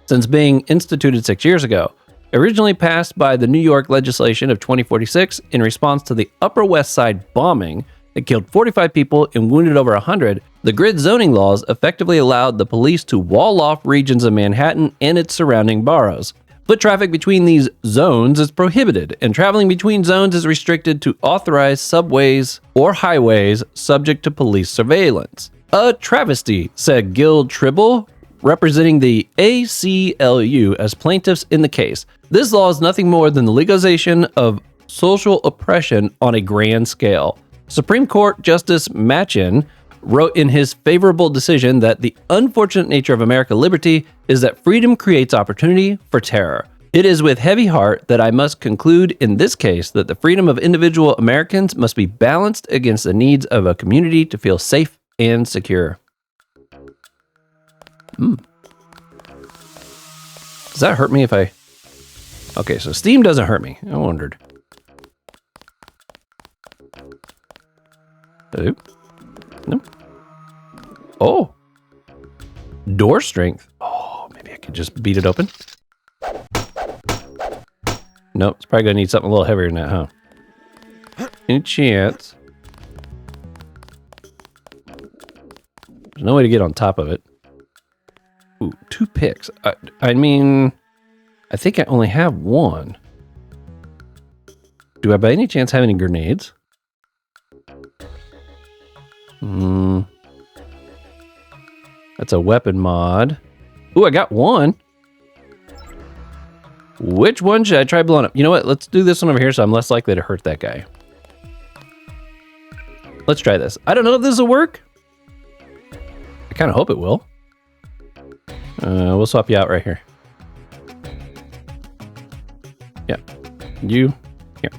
since being instituted 6 years ago. Originally passed by the New York legislation of 2046 in response to the Upper West Side bombing that killed 45 people and wounded over 100, the grid zoning laws effectively allowed the police to wall off regions of Manhattan and its surrounding boroughs. Foot traffic between these zones is prohibited, and traveling between zones is restricted to authorized subways or highways subject to police surveillance. A travesty, said Gil Tribble, representing the ACLU as plaintiffs in the case. This law is nothing more than the legalization of social oppression on a grand scale. Supreme Court Justice Machin wrote in his favorable decision that the unfortunate nature of American liberty is that freedom creates opportunity for terror. It is with heavy heart that I must conclude in this case that the freedom of individual Americans must be balanced against the needs of a community to feel safe and secure. Does that hurt me if I... Okay, so Steam doesn't hurt me. I wondered. No. Oh. Door strength. Oh, maybe I could just beat it open. Nope, it's probably gonna need something a little heavier than that, huh? Any chance? There's no way to get on top of it. Ooh, 2 picks. I mean, I think I only have 1. Do I by any chance have any grenades? That's a weapon mod. Ooh, I got 1. Which one should I try blowing up? You know what? Let's do this one over here so I'm less likely to hurt that guy. Let's try this. I don't know if this will work. I kind of hope it will. We'll swap you out right here. Yeah. You. Here.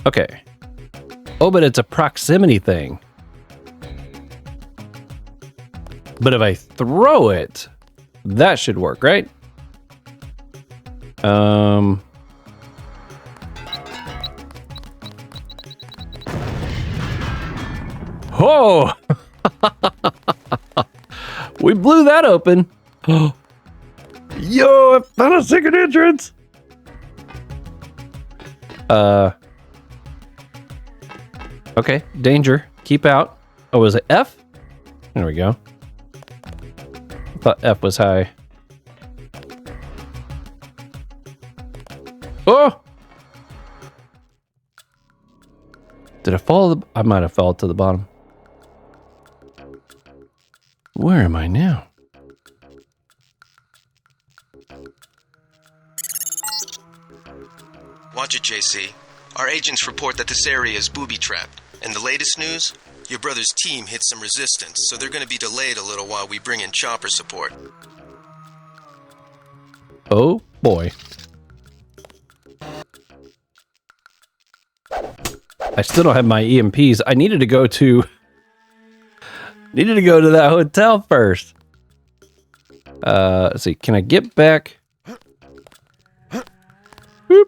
Okay. Oh, but it's a proximity thing. But if I throw it, that should work, right? Oh! We blew that open. Yo, I found a second entrance. Okay, danger. Keep out. Oh, was it F? There we go. I thought F was high. Oh! Did I fall? I might have fallen to the bottom. Where am I now? Watch it, JC. Our agents report that this area is booby-trapped. And the latest news? Your brother's team hit some resistance, so they're going to be delayed a little while we bring in chopper support. Oh, boy. I still don't have my EMPs. I needed to go to... that hotel first. Let's see. Can I get back? Boop.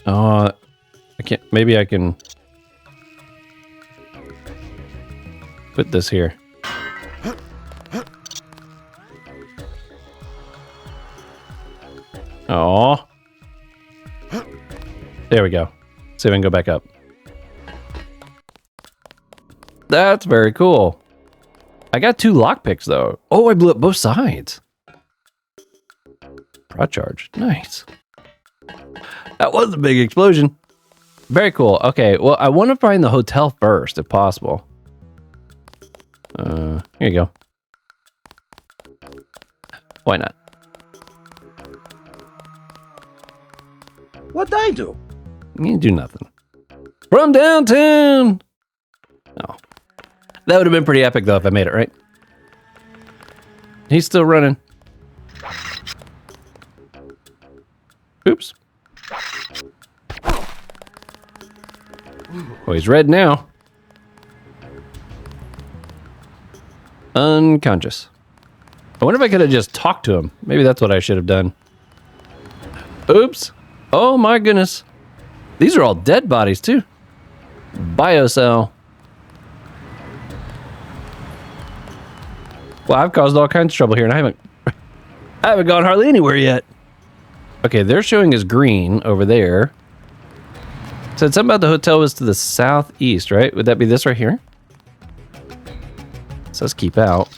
I can't. Maybe I can put this here. Oh. There we go. See if I can go back up. That's very cool. I got 2 lockpicks though. Oh, I blew up both sides. Prod charge. Nice. That was a big explosion. Very cool. Okay, well, I want to find the hotel first, if possible. Here you go. Why not? What'd I do? You didn't do nothing. From downtown! Oh. That would have been pretty epic, though, if I made it, right? He's still running. Oops. Oh, he's red now. Unconscious. I wonder if I could have just talked to him. Maybe that's what I should have done. Oops. Oh my goodness. These are all dead bodies too. Biocell. Well, I've caused all kinds of trouble here and I haven't gone hardly anywhere yet. Okay, they're showing as green over there. Said something about the hotel was to the southeast, right? Would that be this right here? It says keep out.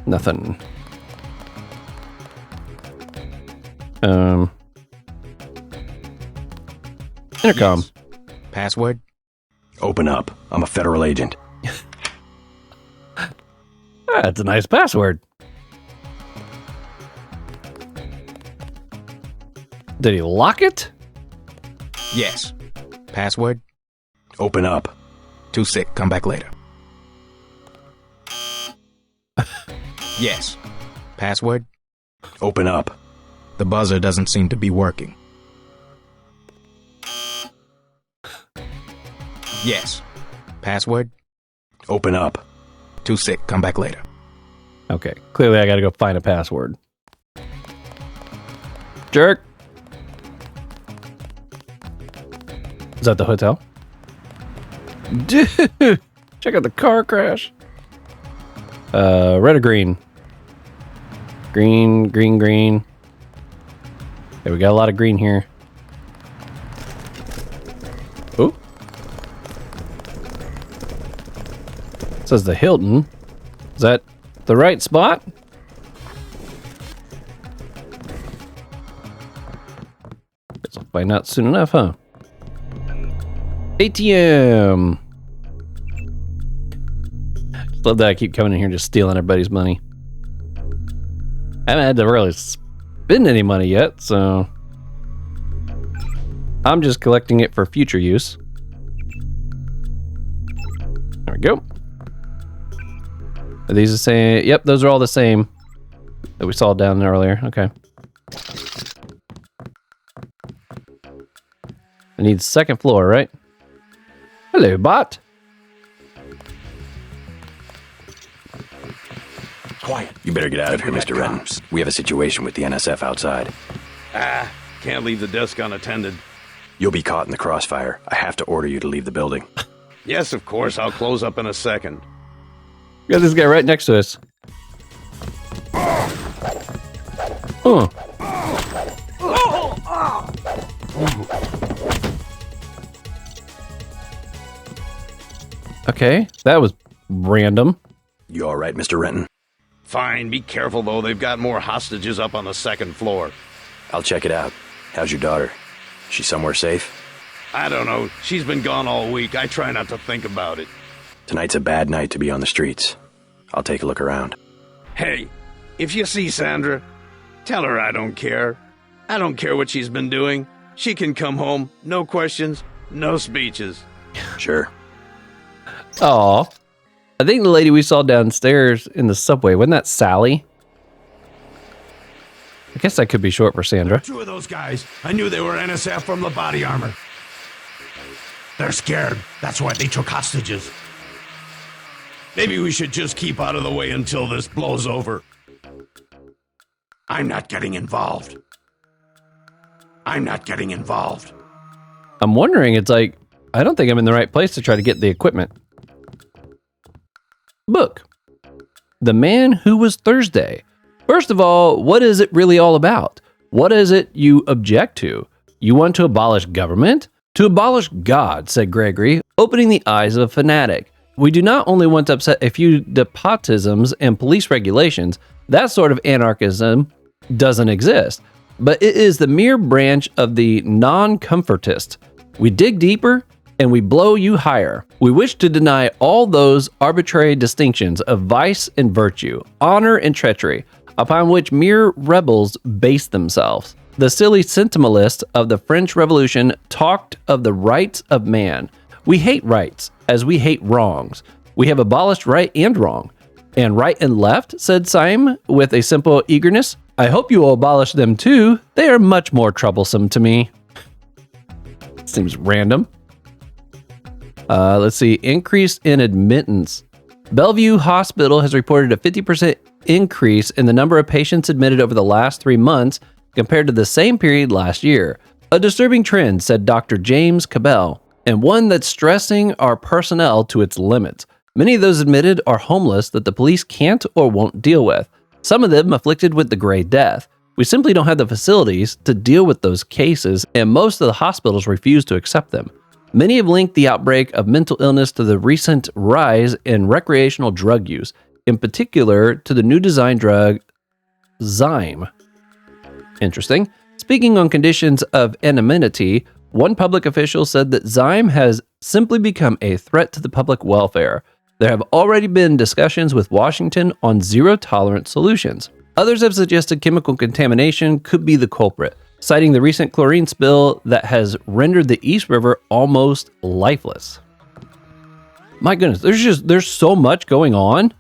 Nothing. Intercom. Password? Open up. I'm a federal agent. That's a nice password. Did he lock it? Yes. Password? Open up. Too sick. Come back later. Yes. Password? Open up. The buzzer doesn't seem to be working. Yes. Password? Open up. Too sick. Come back later. Okay, clearly I gotta go find a password. Jerk. Is that the hotel? Dude, check out the car crash. Red or green? Green, green, green. Okay, we got a lot of green here. Ooh. It says the Hilton. Is that the right spot? Guess I'll find out soon enough, huh? ATM. Just love that I keep coming in here just stealing everybody's money. I haven't had to really spend any money yet, so I'm just collecting it for future use. There we go. Are these the same? Yep, those are all the same that we saw down there earlier. Okay. I need second floor, right? Hello, bot. Quiet. You better get out of here, Mr. Renton. We have a situation with the NSF outside. Can't leave the desk unattended. You'll be caught in the crossfire. I have to order you to leave the building. Yes, of course. I'll close up in a second. We got this guy right next to us. Oh. Okay, that was random. You all right, Mr. Renton? Fine. Be careful, though. They've got more hostages up on the second floor. I'll check it out. How's your daughter? She somewhere safe? I don't know. She's been gone all week. I try not to think about it. Tonight's a bad night to be on the streets. I'll take a look around. Hey, if you see Sandra, tell her I don't care. I don't care what she's been doing. She can come home. No questions, no speeches. Sure. Aw. I think the lady we saw downstairs in the subway, wasn't that Sally? I guess that could be short for Sandra. Two of those guys. I knew they were NSF from the body armor. They're scared. That's why they took hostages. Maybe we should just keep out of the way until this blows over. I'm not getting involved. I'm not getting involved. I'm wondering, it's like, I don't think I'm in the right place to try to get the equipment. Book. The Man Who Was Thursday. First of all, what is it really all about? What is it you object to? You want to abolish government? To abolish God, said Gregory, opening the eyes of a fanatic. We do not only want to upset a few despotisms and police regulations, that sort of anarchism doesn't exist, but it is the mere branch of the non-comfortist. We dig deeper and we blow you higher. We wish to deny all those arbitrary distinctions of vice and virtue, honor and treachery, upon which mere rebels base themselves. The silly sentimentalist of the French Revolution talked of the rights of man. We hate rights, as we hate wrongs. We have abolished right and wrong. And right and left, said Syme with a simple eagerness. I hope you will abolish them too. They are much more troublesome to me. Seems random. Let's see. Increase in admittance. Bellevue Hospital has reported a 50% increase in the number of patients admitted over the last 3 months compared to the same period last year. A disturbing trend, said Dr. James Cabell, and one that's stressing our personnel to its limits. Many of those admitted are homeless that the police can't or won't deal with, some of them afflicted with the Gray Death. We simply don't have the facilities to deal with those cases, and most of the hospitals refuse to accept them. Many have linked the outbreak of mental illness to the recent rise in recreational drug use, in particular to the new design drug Zyme. Interesting. Speaking on conditions of anonymity, One public official said that Zyme has simply become a threat to the public welfare. There have already been discussions with Washington on zero-tolerance solutions. Others have suggested chemical contamination could be the culprit, citing the recent chlorine spill that has rendered the East River almost lifeless. My goodness, there's so much going on.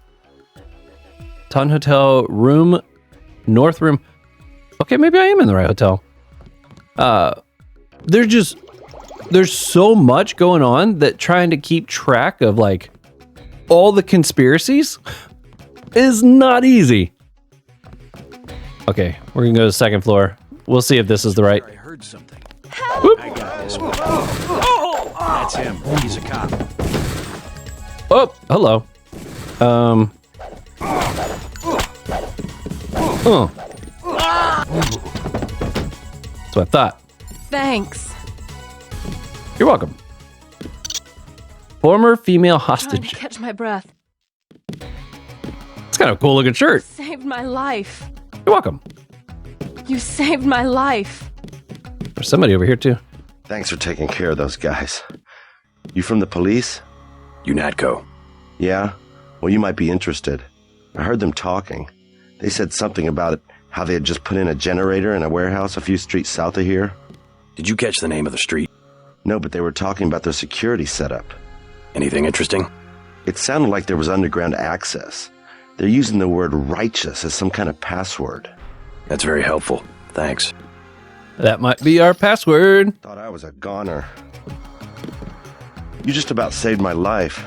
Ton Hotel room, North room. Okay, maybe I am in the right hotel. There's so much going on that trying to keep track of like all the conspiracies is not easy. Okay, we're gonna go to the second floor. We'll see if this is the right. I heard something. Whoop. I got this one. That's him. He's a cop. Oh, hello. That's what I thought. Thanks. You're welcome. Former female Trying hostage. to catch my breath. It's kind of a cool looking shirt. Saved my life. You're welcome. You saved my life. There's somebody over here too. Thanks for taking care of those guys. You from the police? UNATCO. Yeah? Well, you might be interested. I heard them talking. They said something about it, how they had just put in a generator in a warehouse a few streets south of here. Did you catch the name of the street? No, but they were talking about their security setup. Anything interesting? It sounded like there was underground access. They're using the word righteous as some kind of password. That's very helpful. Thanks. That might be our password. Thought I was a goner. You just about saved my life.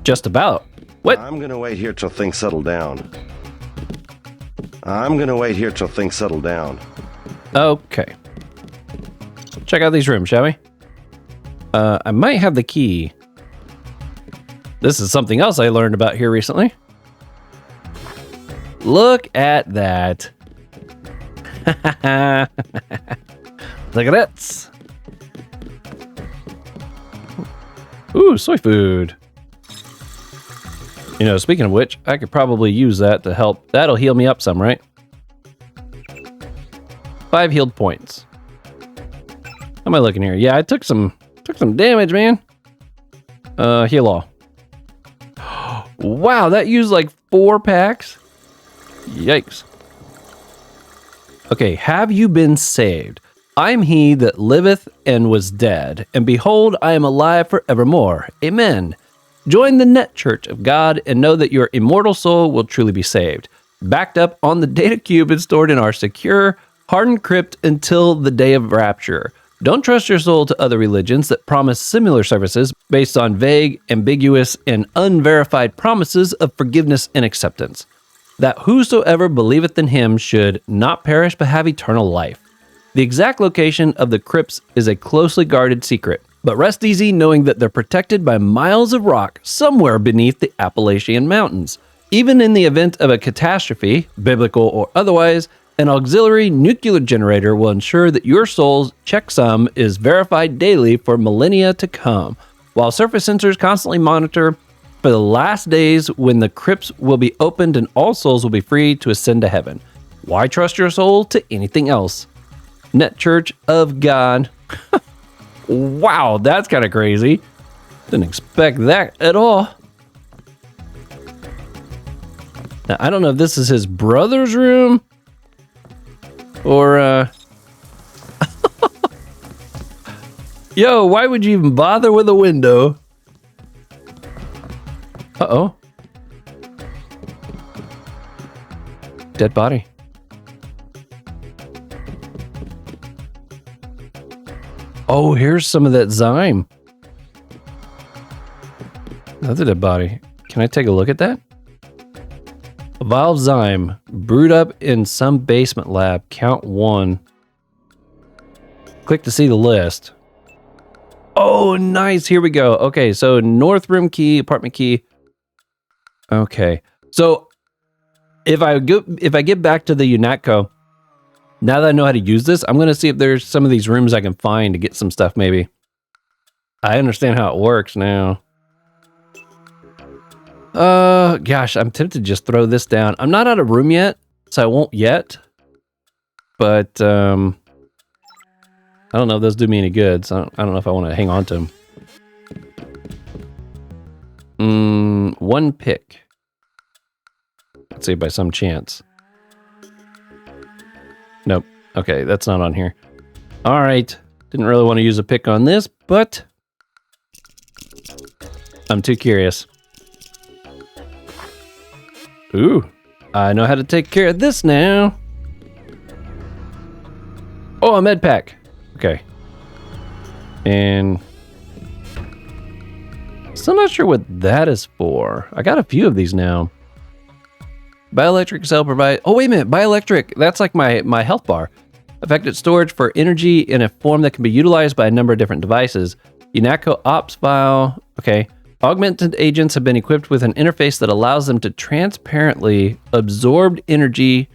Just about? What? I'm gonna wait here till things settle down. I'm gonna wait here till things settle down. Okay. Check out these rooms, shall we? I might have the key. This is something else I learned about here recently. Look at that. Look at that. Ooh, soy food. You know, speaking of which, I could probably use that to help. That'll heal me up some, right? 5 healed points. How am I looking here? Yeah, I took some damage, man. Heal all. Wow, that used like 4 packs. Yikes. Okay, have you been saved? I'm he that liveth and was dead, and behold, I am alive forevermore. Amen. Join the net church of God and know that your immortal soul will truly be saved. Backed up on the data cube and stored in our secure, hardened crypt until the day of rapture. Don't trust your soul to other religions that promise similar services based on vague, ambiguous, and unverified promises of forgiveness and acceptance. That whosoever believeth in him should not perish but have eternal life. The exact location of the crypts is a closely guarded secret, but rest easy knowing that they're protected by miles of rock somewhere beneath the Appalachian Mountains. Even in the event of a catastrophe, biblical or otherwise, an auxiliary nuclear generator will ensure that your soul's checksum is verified daily for millennia to come, while surface sensors constantly monitor for the last days when the crypts will be opened and all souls will be free to ascend to heaven. Why trust your soul to anything else? Net Church of God. Wow, that's kind of crazy. Didn't expect that at all. Now, I don't know if this is his brother's room or yo, why would you even bother with a window? Uh-oh. Dead body. Oh, here's some of that Zyme. Another dead body. Can I take a look at that? A vial of Zyme brewed up in some basement lab. Count 1. Click to see the list. Oh, nice. Here we go. Okay, so north room key, apartment key. Okay, so if I get back to the UNATCO, now that I know how to use this, I'm going to see if there's some of these rooms I can find to get some stuff maybe. I understand how it works now. Gosh, I'm tempted to just throw this down. I'm not out of room yet, so I won't yet. But, I don't know if those do me any good, so I don't know if I want to hang on to them. One pick. Let's see, by some chance. Nope. Okay, that's not on here. All right. Didn't really want to use a pick on this, but I'm too curious. Ooh, I know how to take care of this now. Oh, a med pack. Okay. And still not sure what that is for. I got a few of these now. Bioelectric cell provide. Oh, wait a minute. Bioelectric. That's like my health bar. Effective storage for energy in a form that can be utilized by a number of different devices. UNACO Ops File. Okay. Augmented agents have been equipped with an interface that allows them to transparently absorb energy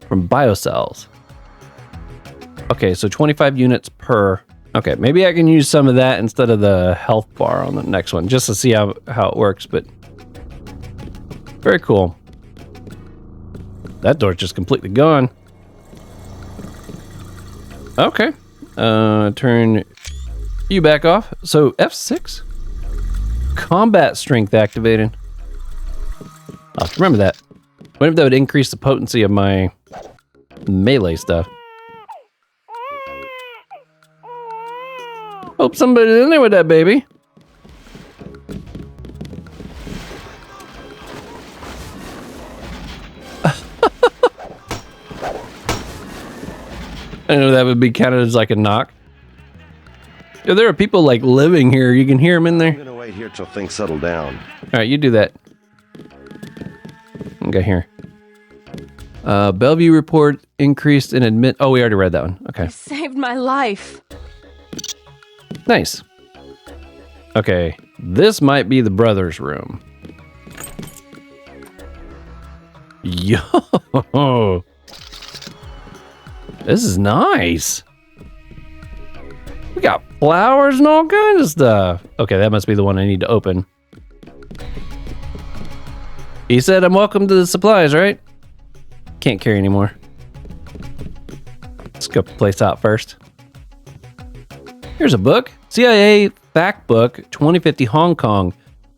from biocells. Okay, so 25 units per. Okay, maybe I can use some of that instead of the health bar on the next one, just to see how it works, but very cool. That door's just completely gone. Okay. Turn you back off. So F6? Combat strength activated. I'll have to remember that. What if that would increase the potency of my melee stuff? Hope somebody's in there with that baby. I know that would be counted as like a knock. If there are people like living here, you can hear them in there. I'm gonna wait here till things settle down. All right, you do that. Okay, here. Bellevue report increased in admit. Oh, we already read that one. Okay. You saved my life. Nice. Okay, this might be the brother's room. Yo, this is nice. We got flowers and all kinds of stuff. Okay, that must be the one I need to open. He said I'm welcome to the supplies, right? Can't carry anymore. Let's scope the place out first. Here's a book. CIA Fact Book 2050 Hong Kong.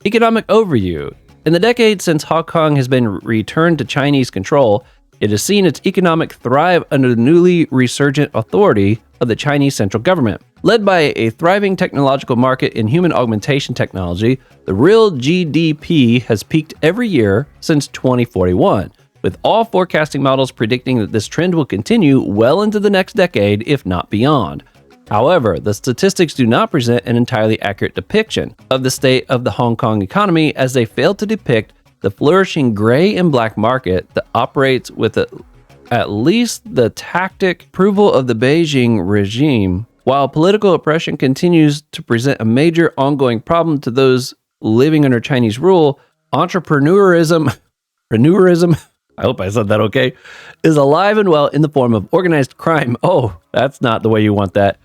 Economic Overview. In the decades since Hong Kong has been returned to Chinese control, it has seen its economic thrive under the newly resurgent authority of the Chinese central government. Led by a thriving technological market in human augmentation technology, the real GDP has peaked every year since 2041, with all forecasting models predicting that this trend will continue well into the next decade, if not beyond. However, the statistics do not present an entirely accurate depiction of the state of the Hong Kong economy, as they fail to depict the flourishing gray and black market that operates with at least the tacit approval of the Beijing regime. While political oppression continues to present a major ongoing problem to those living under Chinese rule, entrepreneurism, I hope I said that okay, is alive and well in the form of organized crime. Oh, that's not the way you want that.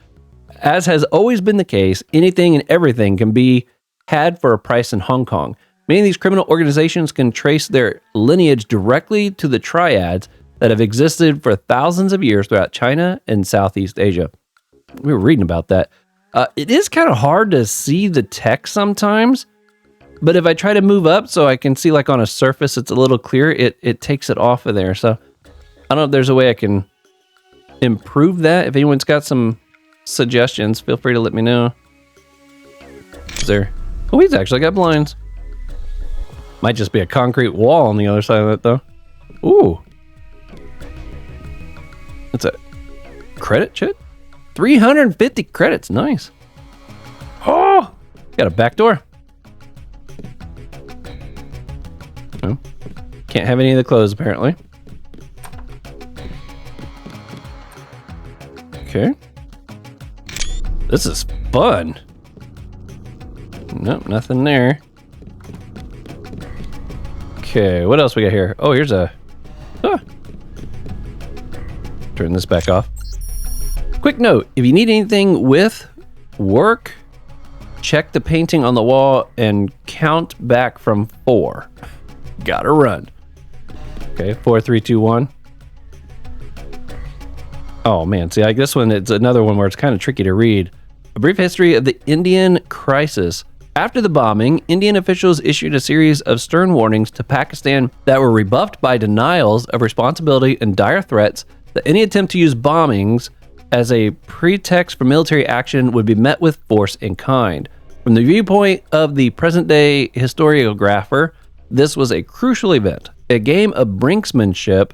As has always been the case, anything and everything can be had for a price in Hong Kong. Many of these criminal organizations can trace their lineage directly to the triads that have existed for thousands of years throughout China and Southeast Asia. We were reading about that. It is kind of hard to see the text sometimes, but if I try to move up so I can see like on a surface it's a little clearer, it takes it off of there. So I don't know if there's a way I can improve that. If anyone's got some suggestions, feel free to let me know. Is there? Oh, he's actually got blinds. Might just be a concrete wall on the other side of that though. Ooh. That's a credit chit? 350 credits, nice. Oh, got a back door. Oh, can't have any of the clothes apparently. Okay. This is fun. Nope, nothing there. Okay, what else we got here? Oh, here's a... Turn this back off. Quick note, if you need anything with work, check the painting on the wall and count back from 4. Gotta run. Okay, 4, 3, 2, 1. Oh man, see, like this one, it's another one where it's kind of tricky to read. A brief history of the Indian crisis. After the bombing, Indian officials issued a series of stern warnings to Pakistan that were rebuffed by denials of responsibility and dire threats that any attempt to use bombings as a pretext for military action would be met with force in kind. From the viewpoint of the present-day historiographer, this was a crucial event, a game of brinksmanship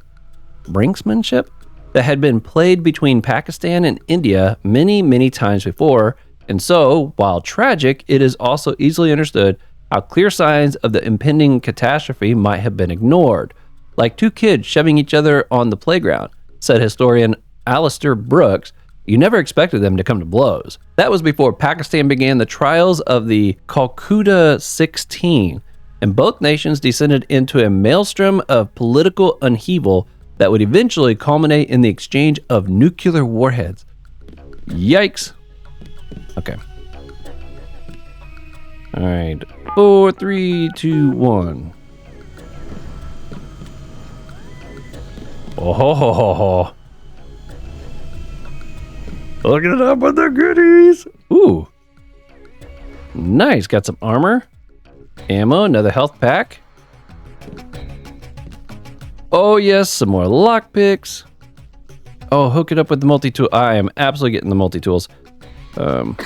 that had been played between Pakistan and India many, many times before, and so, while tragic, it is also easily understood how clear signs of the impending catastrophe might have been ignored. Like two kids shoving each other on the playground, said historian Alistair Brooks, you never expected them to come to blows. That was before Pakistan began the trials of the Calcutta 16, and both nations descended into a maelstrom of political upheaval that would eventually culminate in the exchange of nuclear warheads. Yikes. Okay. All right. 4, 3, 2, 1. Oh ho ho ho ho. Look it up with the goodies. Ooh. Nice. Got some armor. Ammo. Another health pack. Oh yes, some more lockpicks. Oh, hook it up with the multi-tool. I am absolutely getting the multi-tools. There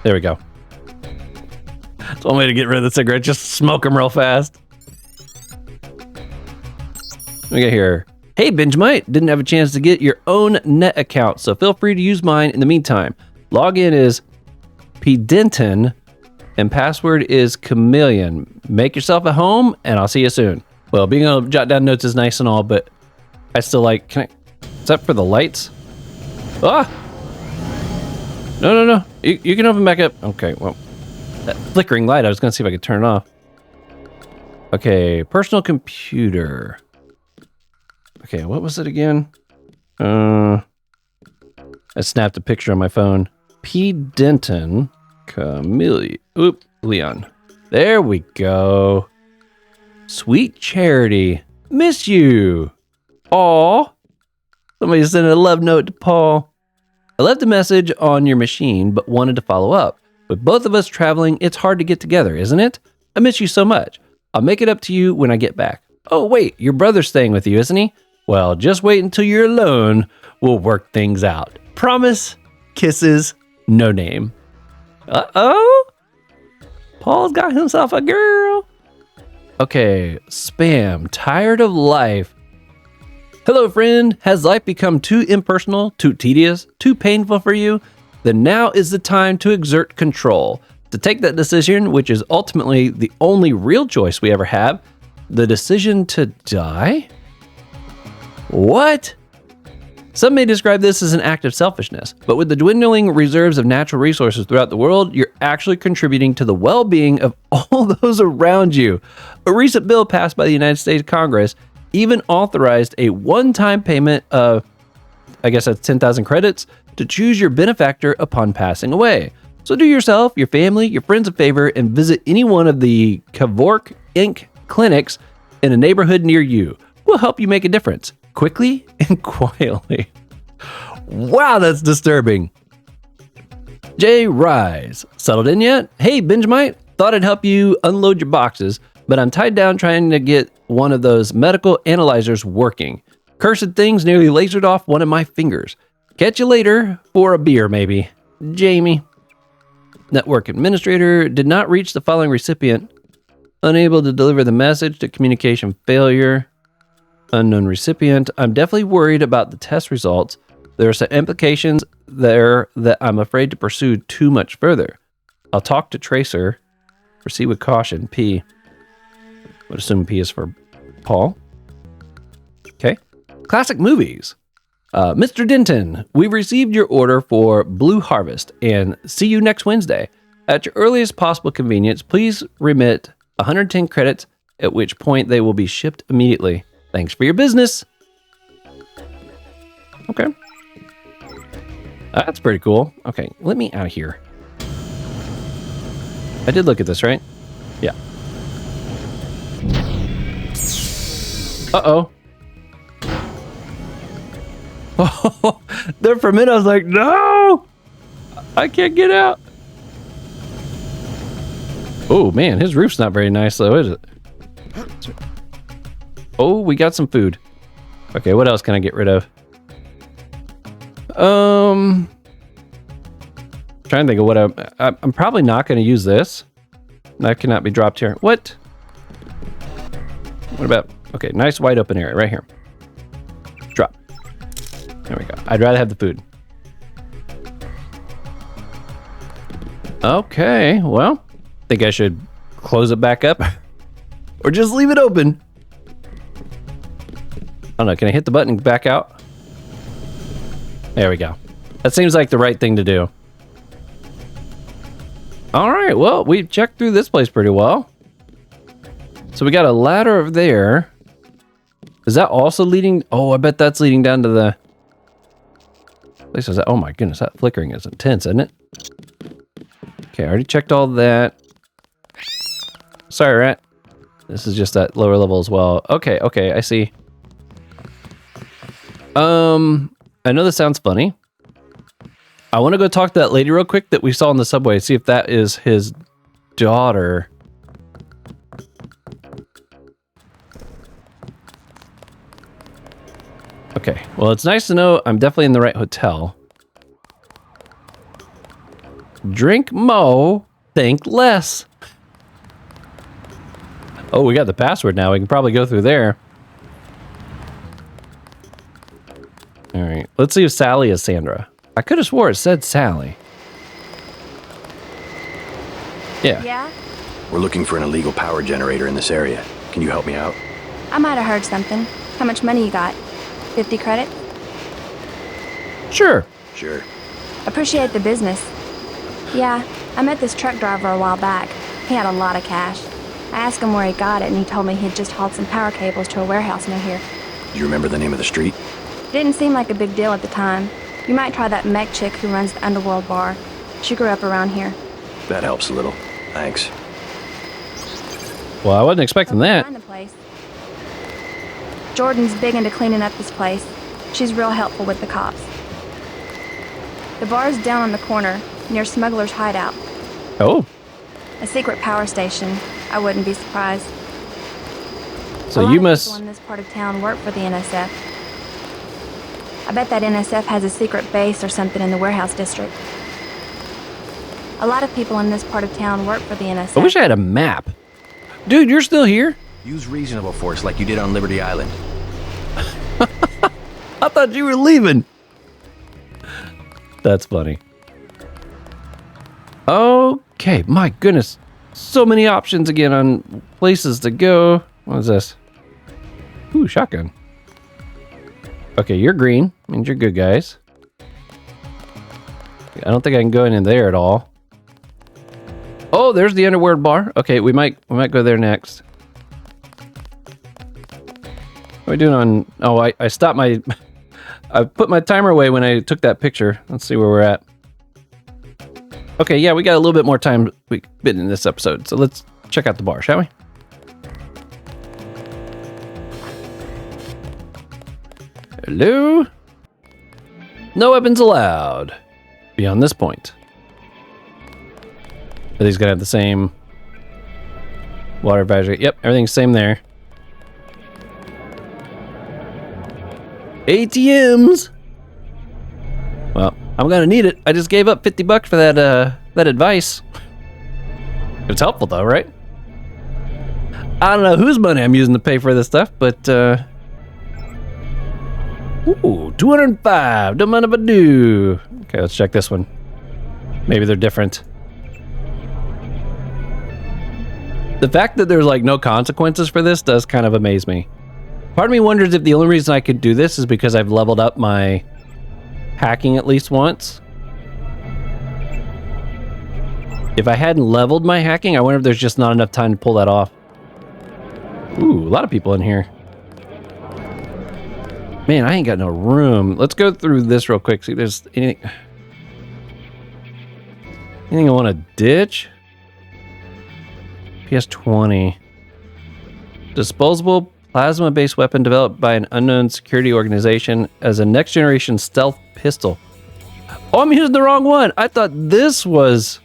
we go. It's one way to get rid of the cigarette. Just smoke them real fast. We got here. Hey, Benjamight. Didn't have a chance to get your own net account, so feel free to use mine in the meantime. Login is pdenton and password is chameleon. Make yourself at home, and I'll see you soon. Well, being able to jot down notes is nice and all, but I still like, is that for the lights? Ah! No. You can open back up. Okay, well, that flickering light, I was going to see if I could turn it off. Okay, personal computer. Okay, what was it again? I snapped a picture on my phone. P. Denton, Chameleon. Oop, Leon. There we go. Sweet Charity. Miss you. Aw. Somebody sent a love note to Paul. I left a message on your machine, but wanted to follow up. With both of us traveling, it's hard to get together, isn't it? I miss you so much. I'll make it up to you when I get back. Oh, wait, your brother's staying with you, isn't he? Well, just wait until you're alone. We'll work things out. Promise, kisses, no name. Uh-oh. Paul's got himself a girl. Okay, spam. Tired of life. Hello, friend. Has life become too impersonal, too tedious, too painful for you? Then now is the time to exert control. To take that decision, which is ultimately the only real choice we ever have, the decision to die? What? Some may describe this as an act of selfishness, but with the dwindling reserves of natural resources throughout the world, you're actually contributing to the well-being of all those around you. A recent bill passed by the United States Congress even authorized a one-time payment of, I guess that's 10,000 credits, to choose your benefactor upon passing away. So do yourself, your family, your friends a favor and visit any one of the Kavork Inc. clinics in a neighborhood near you. We'll help you make a difference. Quickly and quietly. Wow, that's disturbing. Jay Rise. Settled in yet? Hey, Benjamight. Thought I'd help you unload your boxes, but I'm tied down trying to get one of those medical analyzers working. Cursed things nearly lasered off one of my fingers. Catch you later for a beer, maybe. Jamie. Network administrator did not reach the following recipient. Unable to deliver the message to communication failure. Unknown recipient. I'm definitely worried about the test results. There are some implications there that I'm afraid to pursue too much further. I'll talk to Tracer. Proceed with caution. P. I would assume P is for Paul. Okay. Classic movies. Mr. Denton, we've received your order for Blue Harvest and see you next Wednesday. At your earliest possible convenience, please remit 110 credits, at which point they will be shipped immediately. Thanks for your business. Okay. That's pretty cool. Okay, let me out of here. I did look at this, right? Yeah. Uh-oh. Oh, there for a minute I was like, no! I can't get out. Oh man, his roof's not very nice though, is it? Oh, we got some food. Okay, what else can I get rid of? Trying to think of what I'm probably not going to use this. That cannot be dropped here. What? What about? Okay, nice wide open area right here. Drop. There we go. I'd rather have the food. Okay, well, think I should close it back up or just leave it open. I don't know. Can I hit the button and back out? There we go. That seems like the right thing to do. All right, well, we've checked through this place pretty well. So we got a ladder over there. Is that also leading? Oh, I bet that's leading down to the place. Is that? Oh my goodness, that flickering is intense, isn't it? Okay, I already checked all that. Sorry, rat. This is just that lower level as well. Okay, okay, I see. I know this sounds funny. I want to go talk to that lady real quick that we saw in the subway, see if that is his daughter. Okay, well, it's nice to know I'm definitely in the right hotel. Drink mo, think less. Oh, we got the password now. We can probably go through there. All right, let's see if Sally is Sandra. I could have swore it said Sally. Yeah. Yeah? We're looking for an illegal power generator in this area. Can you help me out? I might have heard something. How much money you got? 50 credits? Sure. Sure. Appreciate the business. Yeah, I met this truck driver a while back. He had a lot of cash. I asked him where he got it, and he told me he'd just hauled some power cables to a warehouse near here. Do you remember the name of the street? Didn't seem like a big deal at the time. You might try that mech chick who runs the Underworld bar. She grew up around here. That helps a little. Thanks. Well, I wasn't expecting that. Find the place. Jordan's big into cleaning up this place. She's real helpful with the cops. The bar's down on the corner, near Smuggler's Hideout. Oh. A secret power station. I wouldn't be surprised. So you must... people in this part of town work for the NSF. I bet that NSF has a secret base or something in the warehouse district. A lot of people in this part of town work for the NSF. I wish I had a map. Dude, you're still here? Use reasonable force like you did on Liberty Island. I thought you were leaving. That's funny. Okay, my goodness. So many options again on places to go. What is this? Ooh, shotgun. Okay, you're green. Means you're good guys. I don't think I can go in there at all. Oh, there's the Underworld bar. Okay, we might go there next. What are we doing on... Oh, I stopped my... I put my timer away when I took that picture. Let's see where we're at. Okay, yeah, we got a little bit more time in this episode. So let's check out the bar, shall we? Hello? No weapons allowed beyond this point. Are these gonna have the same water advisory? Yep, everything's same there. ATMs. Well, I'm gonna need it. I just gave up $50 for that advice. It's helpful though, right? I don't know whose money I'm using to pay for this stuff, but ooh, 205. Don't mind if I do. Okay, let's check this one. Maybe they're different. The fact that there's like no consequences for this does kind of amaze me. Part of me wonders if the only reason I could do this is because I've leveled up my hacking at least once. If I hadn't leveled my hacking, I wonder if there's just not enough time to pull that off. Ooh, a lot of people in here. Man, I ain't got no room. Let's go through this real quick. See if there's anything I want to ditch. PS20. Disposable plasma-based weapon developed by an unknown security organization as a next-generation stealth pistol. Oh, I'm using the wrong one. I thought this was...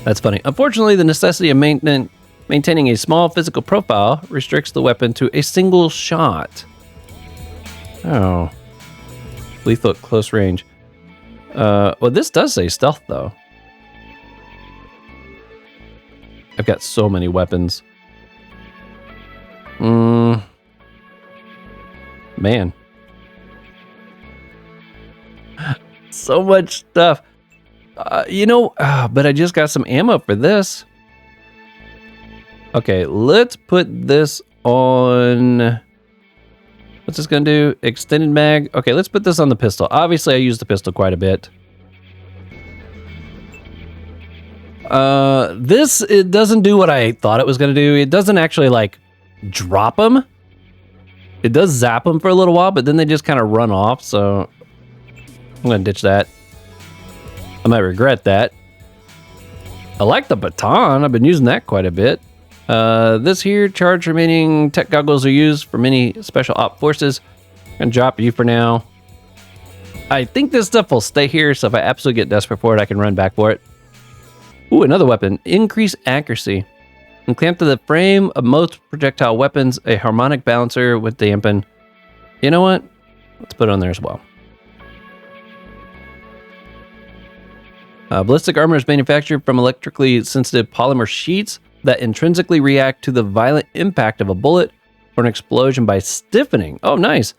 That's funny. Unfortunately, the necessity of maintaining a small physical profile restricts the weapon to a single shot. Oh. Lethal at close range. Well, this does say stealth, though. I've got so many weapons. Man. So much stuff. But I just got some ammo for this. Okay, let's put this on... What's this gonna do? Extended mag. Okay, let's put this on the pistol. Obviously, I use the pistol quite a bit. It doesn't do what I thought it was gonna do. It doesn't actually, like, drop them. It does zap them for a little while, but then they just kind of run off, so... I'm gonna ditch that. I might regret that. I like the baton. I've been using that quite a bit. This here, charge remaining tech goggles are used for many special op forces. I'm gonna drop you for now. I think this stuff will stay here, so if I absolutely get desperate for it, I can run back for it. Ooh, another weapon. Increase accuracy. And clamped to the frame of most projectile weapons, a harmonic balancer with dampen. You know what? Let's put it on there as well. Ballistic armor is manufactured from electrically sensitive polymer sheets that intrinsically react to the violent impact of a bullet or an explosion by stiffening. Oh, nice.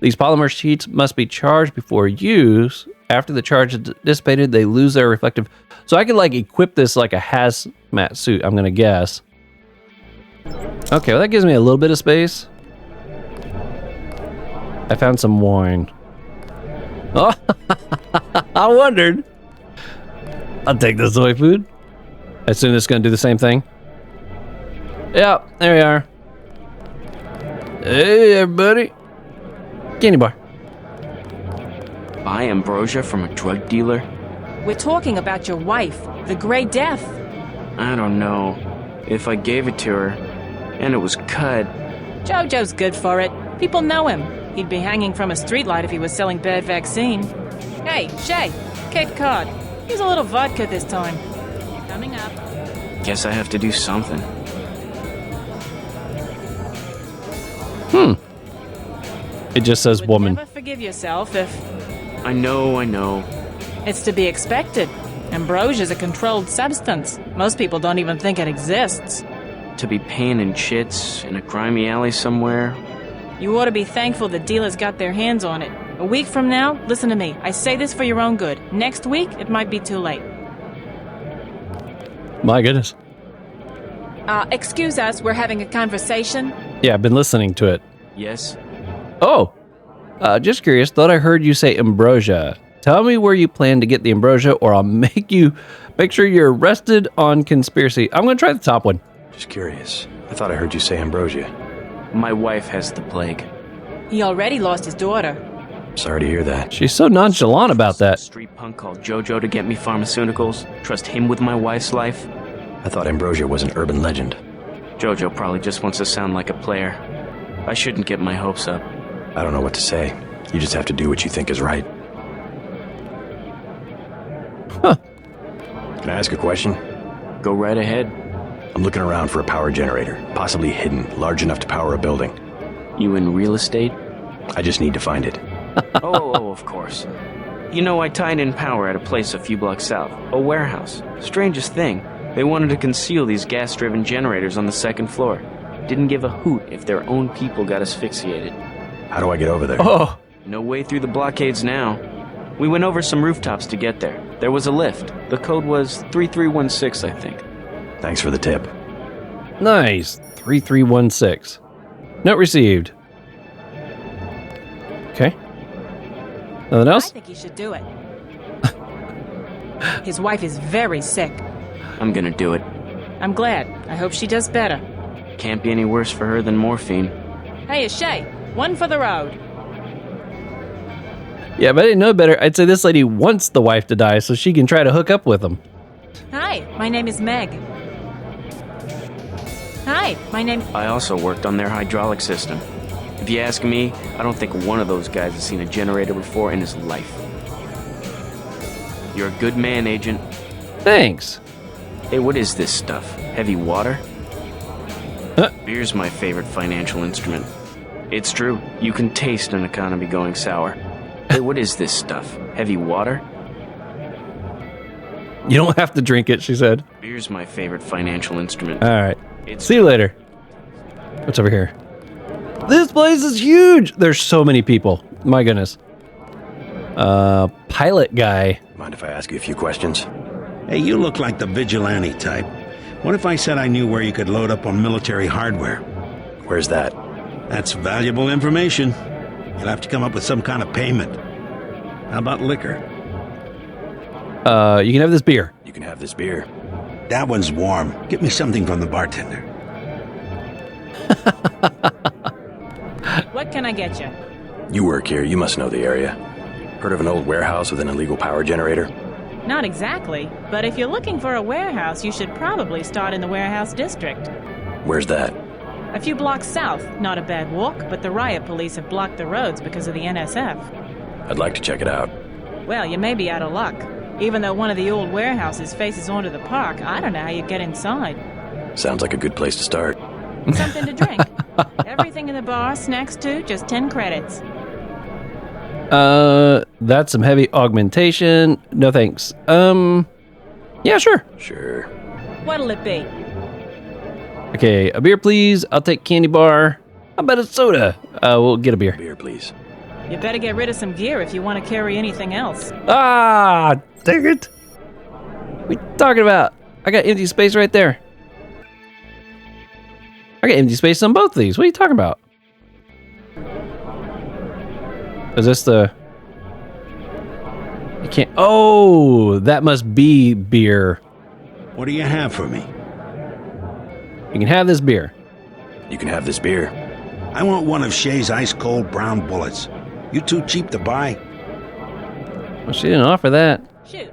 These polymer sheets must be charged before use. After the charge is dissipated, they lose their reflective... So I could, like, equip this like a hazmat suit, I'm going to guess. Okay, well, that gives me a little bit of space. I found some wine. Oh, I wondered. I'll take this soy food. I assume it's going to do the same thing. Yeah, there we are. Hey, everybody. Candy bar. Buy ambrosia from a drug dealer? We're talking about your wife, the Grey Death. I don't know. If I gave it to her, and it was cut... Jojo's good for it. People know him. He'd be hanging from a streetlight if he was selling bad vaccine. Hey, Shay, Cape Cod. Here's a little vodka this time. Coming up. Guess I have to do something. It just says woman. Never forgive yourself if... I know. It's to be expected. Ambrosia's a controlled substance. Most people don't even think it exists. To be paying in chits in a grimy alley somewhere. You ought to be thankful the dealers got their hands on it. A week from now, listen to me. I say this for your own good. Next week, it might be too late. My goodness. Excuse us, we're having a conversation. Yeah, I've been listening to it. Yes? Oh, just curious. Thought I heard you say ambrosia. Tell me where you plan to get the ambrosia, or I'll make sure you're arrested on conspiracy. I'm going to try the top one. Just curious. I thought I heard you say ambrosia. My wife has the plague. He already lost his daughter. Sorry to hear that. She's so nonchalant about that. Street punk called Jojo to get me pharmaceuticals. Trust him with my wife's life. I thought ambrosia was an urban legend. Jojo probably just wants to sound like a player. I shouldn't get my hopes up. I don't know what to say. You just have to do what you think is right. Huh. Can I ask a question? Go right ahead. I'm looking around for a power generator, possibly hidden, large enough to power a building. You in real estate? I just need to find it. Oh, of course. You know, I tied in power at a place a few blocks south. A warehouse. Strangest thing. They wanted to conceal these gas-driven generators on the second floor. Didn't give a hoot if their own people got asphyxiated. How do I get over there? Oh. No way through the blockades now. We went over some rooftops to get there. There was a lift. The code was 3316, I think. Thanks for the tip. Nice. 3316. Note received. Okay. Nothing else? I think he should do it. His wife is very sick. I'm gonna do it. I'm glad. I hope she does better. Can't be any worse for her than morphine. Hey, Shay, one for the road. Yeah, but I didn't know better. I'd say this lady wants the wife to die so she can try to hook up with him. Hi, my name is Meg. Hi, Hey, my name... I also worked on their hydraulic system. If you ask me, I don't think one of those guys has seen a generator before in his life. You're a good man, Agent. Thanks. Hey, what is this stuff? Heavy water? Beer's my favorite financial instrument. It's true, you can taste an economy going sour. Hey, what is this stuff? Heavy water? You don't have to drink it, she said. Beer's my favorite financial instrument. All right. See you later. What's over here? This place is huge. There's so many people. My goodness. Pilot guy. Mind if I ask you a few questions? Hey, you look like the vigilante type. What if I said I knew where you could load up on military hardware? Where's that? That's valuable information. You'll have to come up with some kind of payment. How about liquor? You can have this beer. You can have this beer. That one's warm. Get me something from the bartender. What can I get you? You work here, you must know the area. Heard of an old warehouse with an illegal power generator? Not exactly, but if you're looking for a warehouse, you should probably start in the warehouse district. Where's that? A few blocks south. Not a bad walk, but the riot police have blocked the roads because of the NSF. I'd like to check it out. Well, you may be out of luck. Even though one of the old warehouses faces onto the park, I don't know how you'd get inside. Sounds like a good place to start. Something to drink. Everything in the bar, snacks too, just 10 credits. That's some heavy augmentation. No thanks. Yeah, sure. Sure. What'll it be? Okay, a beer, please. I'll take candy bar. How about a soda? We'll get a beer. Beer, please. You better get rid of some gear if you want to carry anything else. Ah, dang it. What are you talking about? I got empty space right there. I got empty space on both of these. What are you talking about? Is this the... You can't... Oh, that must be beer. What do you have for me? You can have this beer. You can have this beer. I want one of Shay's ice-cold brown bullets. You too cheap to buy? Well, she didn't offer that. Shoot.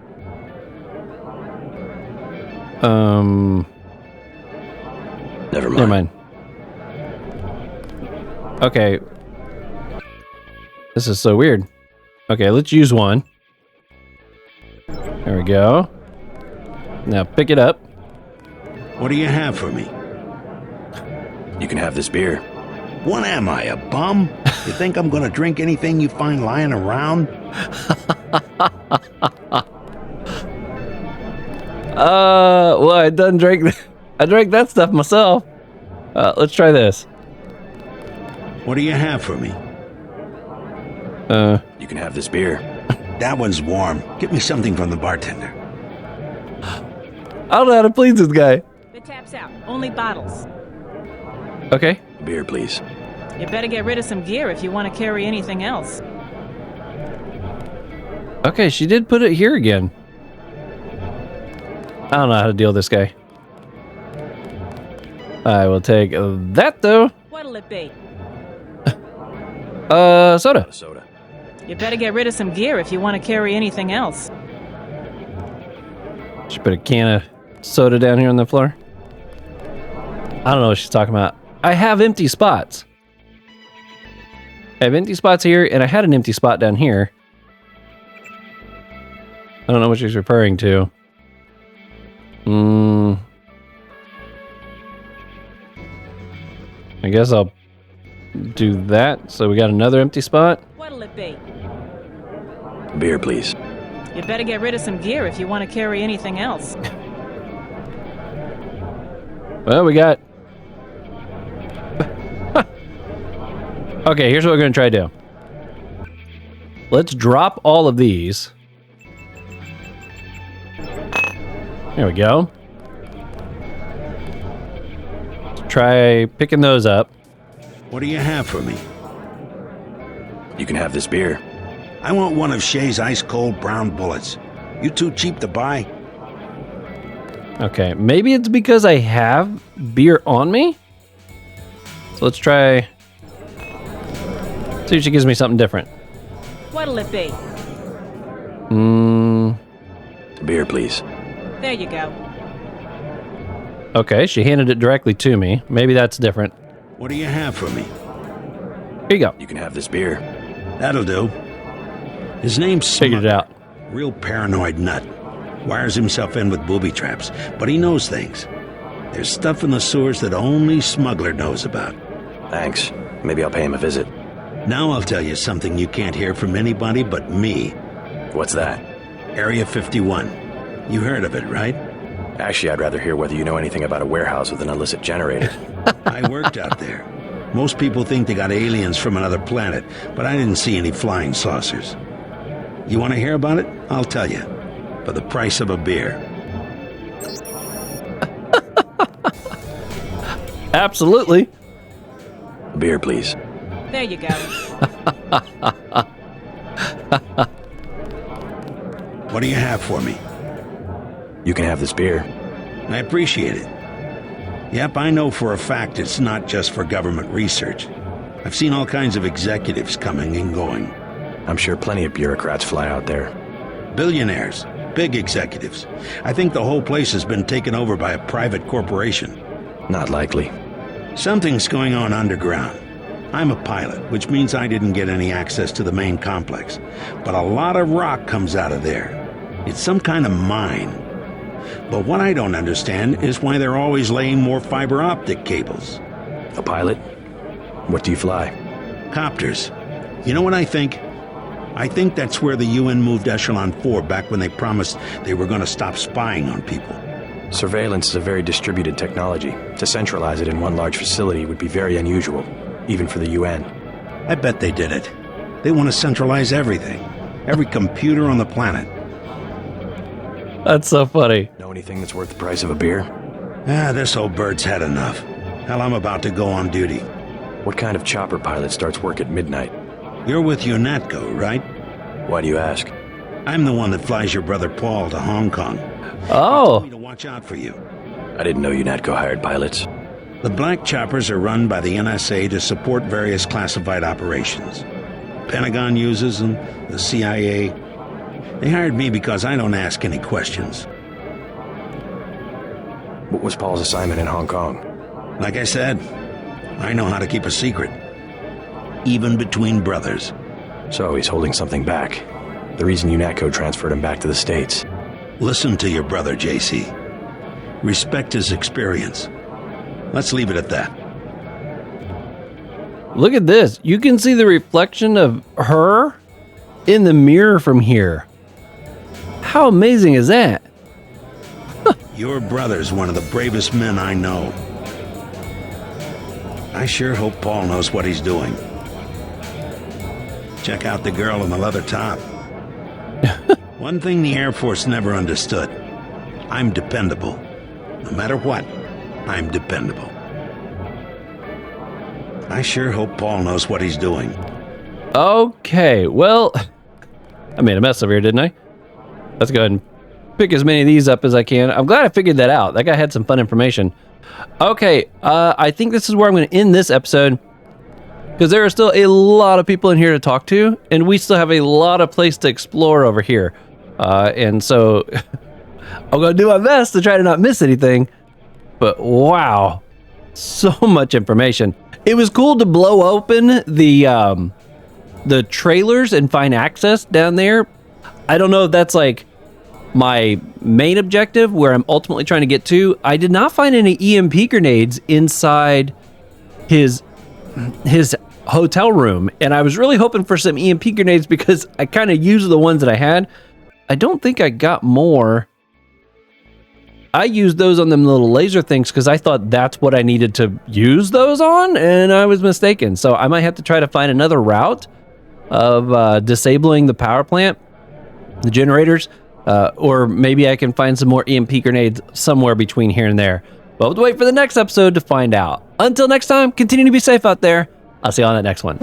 Never mind. Never mind. Okay. This is so weird. Okay, let's use one. There we go. Now pick it up. What do you have for me? You can have this beer. What am I, a bum? You think I'm gonna drink anything you find lying around? Well, I done drank. I drank that stuff myself. Let's try this. What do you have for me? You can have this beer. That one's warm. Get me something from the bartender. I don't know how to please this guy. The tap's out. Only bottles. Okay. Beer, please. You better get rid of some gear if you want to carry anything else. Okay, she did put it here again. I don't know how to deal with this guy. I will take that though. What'll it be? Soda. Soda. You better get rid of some gear if you want to carry anything else. She put a can of soda down here on the floor. I don't know what she's talking about. I have empty spots. I have empty spots here, and I had an empty spot down here. I don't know what she's referring to. I guess I'll do that. So we got another empty spot. What'll it be? Beer, please. You better get rid of some gear if you want to carry anything else. Well, we got... Okay, here's what we're going to try to do. Let's drop all of these. There we go. Let's try picking those up. What do you have for me? You can have this beer. I want one of Shay's ice-cold brown bullets. You too cheap to buy? Okay, maybe it's because I have beer on me. So let's try... See if she gives me something different. What'll it be? Beer, please. There you go. Okay, she handed it directly to me. Maybe that's different. What do you have for me? Here you go. You can have this beer. That'll do. His name's Figured it out. Real paranoid nut. Wires himself in with booby traps, but he knows things. There's stuff in the sewers that only Smuggler knows about. Thanks. Maybe I'll pay him a visit. Now I'll tell you something you can't hear from anybody but me. What's that? Area 51. You heard of it, right? Actually, I'd rather hear whether you know anything about a warehouse with an illicit generator. I worked out there. Most people think they got aliens from another planet, but I didn't see any flying saucers. You want to hear about it? I'll tell you. For the price of a beer. Absolutely. Beer, please. There you go. What do you have for me? You can have this beer. I appreciate it. Yep, I know for a fact it's not just for government research. I've seen all kinds of executives coming and going. I'm sure plenty of bureaucrats fly out there. Billionaires, big executives. I think the whole place has been taken over by a private corporation. Not likely. Something's going on underground. I'm a pilot, which means I didn't get any access to the main complex. But a lot of rock comes out of there. It's some kind of mine. But what I don't understand is why they're always laying more fiber optic cables. A pilot? What do you fly? Copters. You know what I think? I think that's where the UN moved Echelon 4 back when they promised they were going to stop spying on people. Surveillance is a very distributed technology. To centralize it in one large facility would be very unusual, even for the UN. I bet they did it. They want to centralize everything. Every computer on the planet. That's so funny. Know anything that's worth the price of a beer? This old bird's had enough. Hell, I'm about to go on duty. What kind of chopper pilot starts work at midnight? You're with UNATCO, right? Why do you ask? I'm the one that flies your brother Paul to Hong Kong. Oh. He told me to watch out for you. I didn't know UNATCO hired pilots. The black choppers are run by the NSA to support various classified operations. Pentagon uses them, the CIA. They hired me because I don't ask any questions. What was Paul's assignment in Hong Kong? Like I said, I know how to keep a secret. Even between brothers. So he's holding something back. The reason UNATCO transferred him back to the States. Listen to your brother, JC. Respect his experience. Let's leave it at that. Look at this. You can see the reflection of her in the mirror from here. How amazing is that? Your brother's one of the bravest men I know. I sure hope Paul knows what he's doing. Check out the girl in the leather top. One thing the Air Force never understood. I'm dependable. No matter what, I'm dependable. I sure hope Paul knows what he's doing. Okay, well, I made a mess over here, didn't I? Let's go ahead and pick as many of these up as I can. I'm glad I figured that out. That guy had some fun information. Okay, I think this is where I'm going to end this episode, because there are still a lot of people in here to talk to, and we still have a lot of place to explore over here. And so I'm going to do my best to try to not miss anything. But wow, so much information. It was cool to blow open the trailers and find access down there. I don't know if that's like my main objective where I'm ultimately trying to get to. I did not find any EMP grenades inside his hotel room, and I was really hoping for some EMP grenades because I kind of used the ones that I had. I don't think I got more. I used those on them little laser things because I thought that's what I needed to use those on, and I was mistaken. So I might have to try to find another route of disabling the power plant, the generators, or maybe I can find some more EMP grenades somewhere between here and there. But we'll wait for the next episode to find out. Until next time, continue to be safe out there. I'll see you on that next one.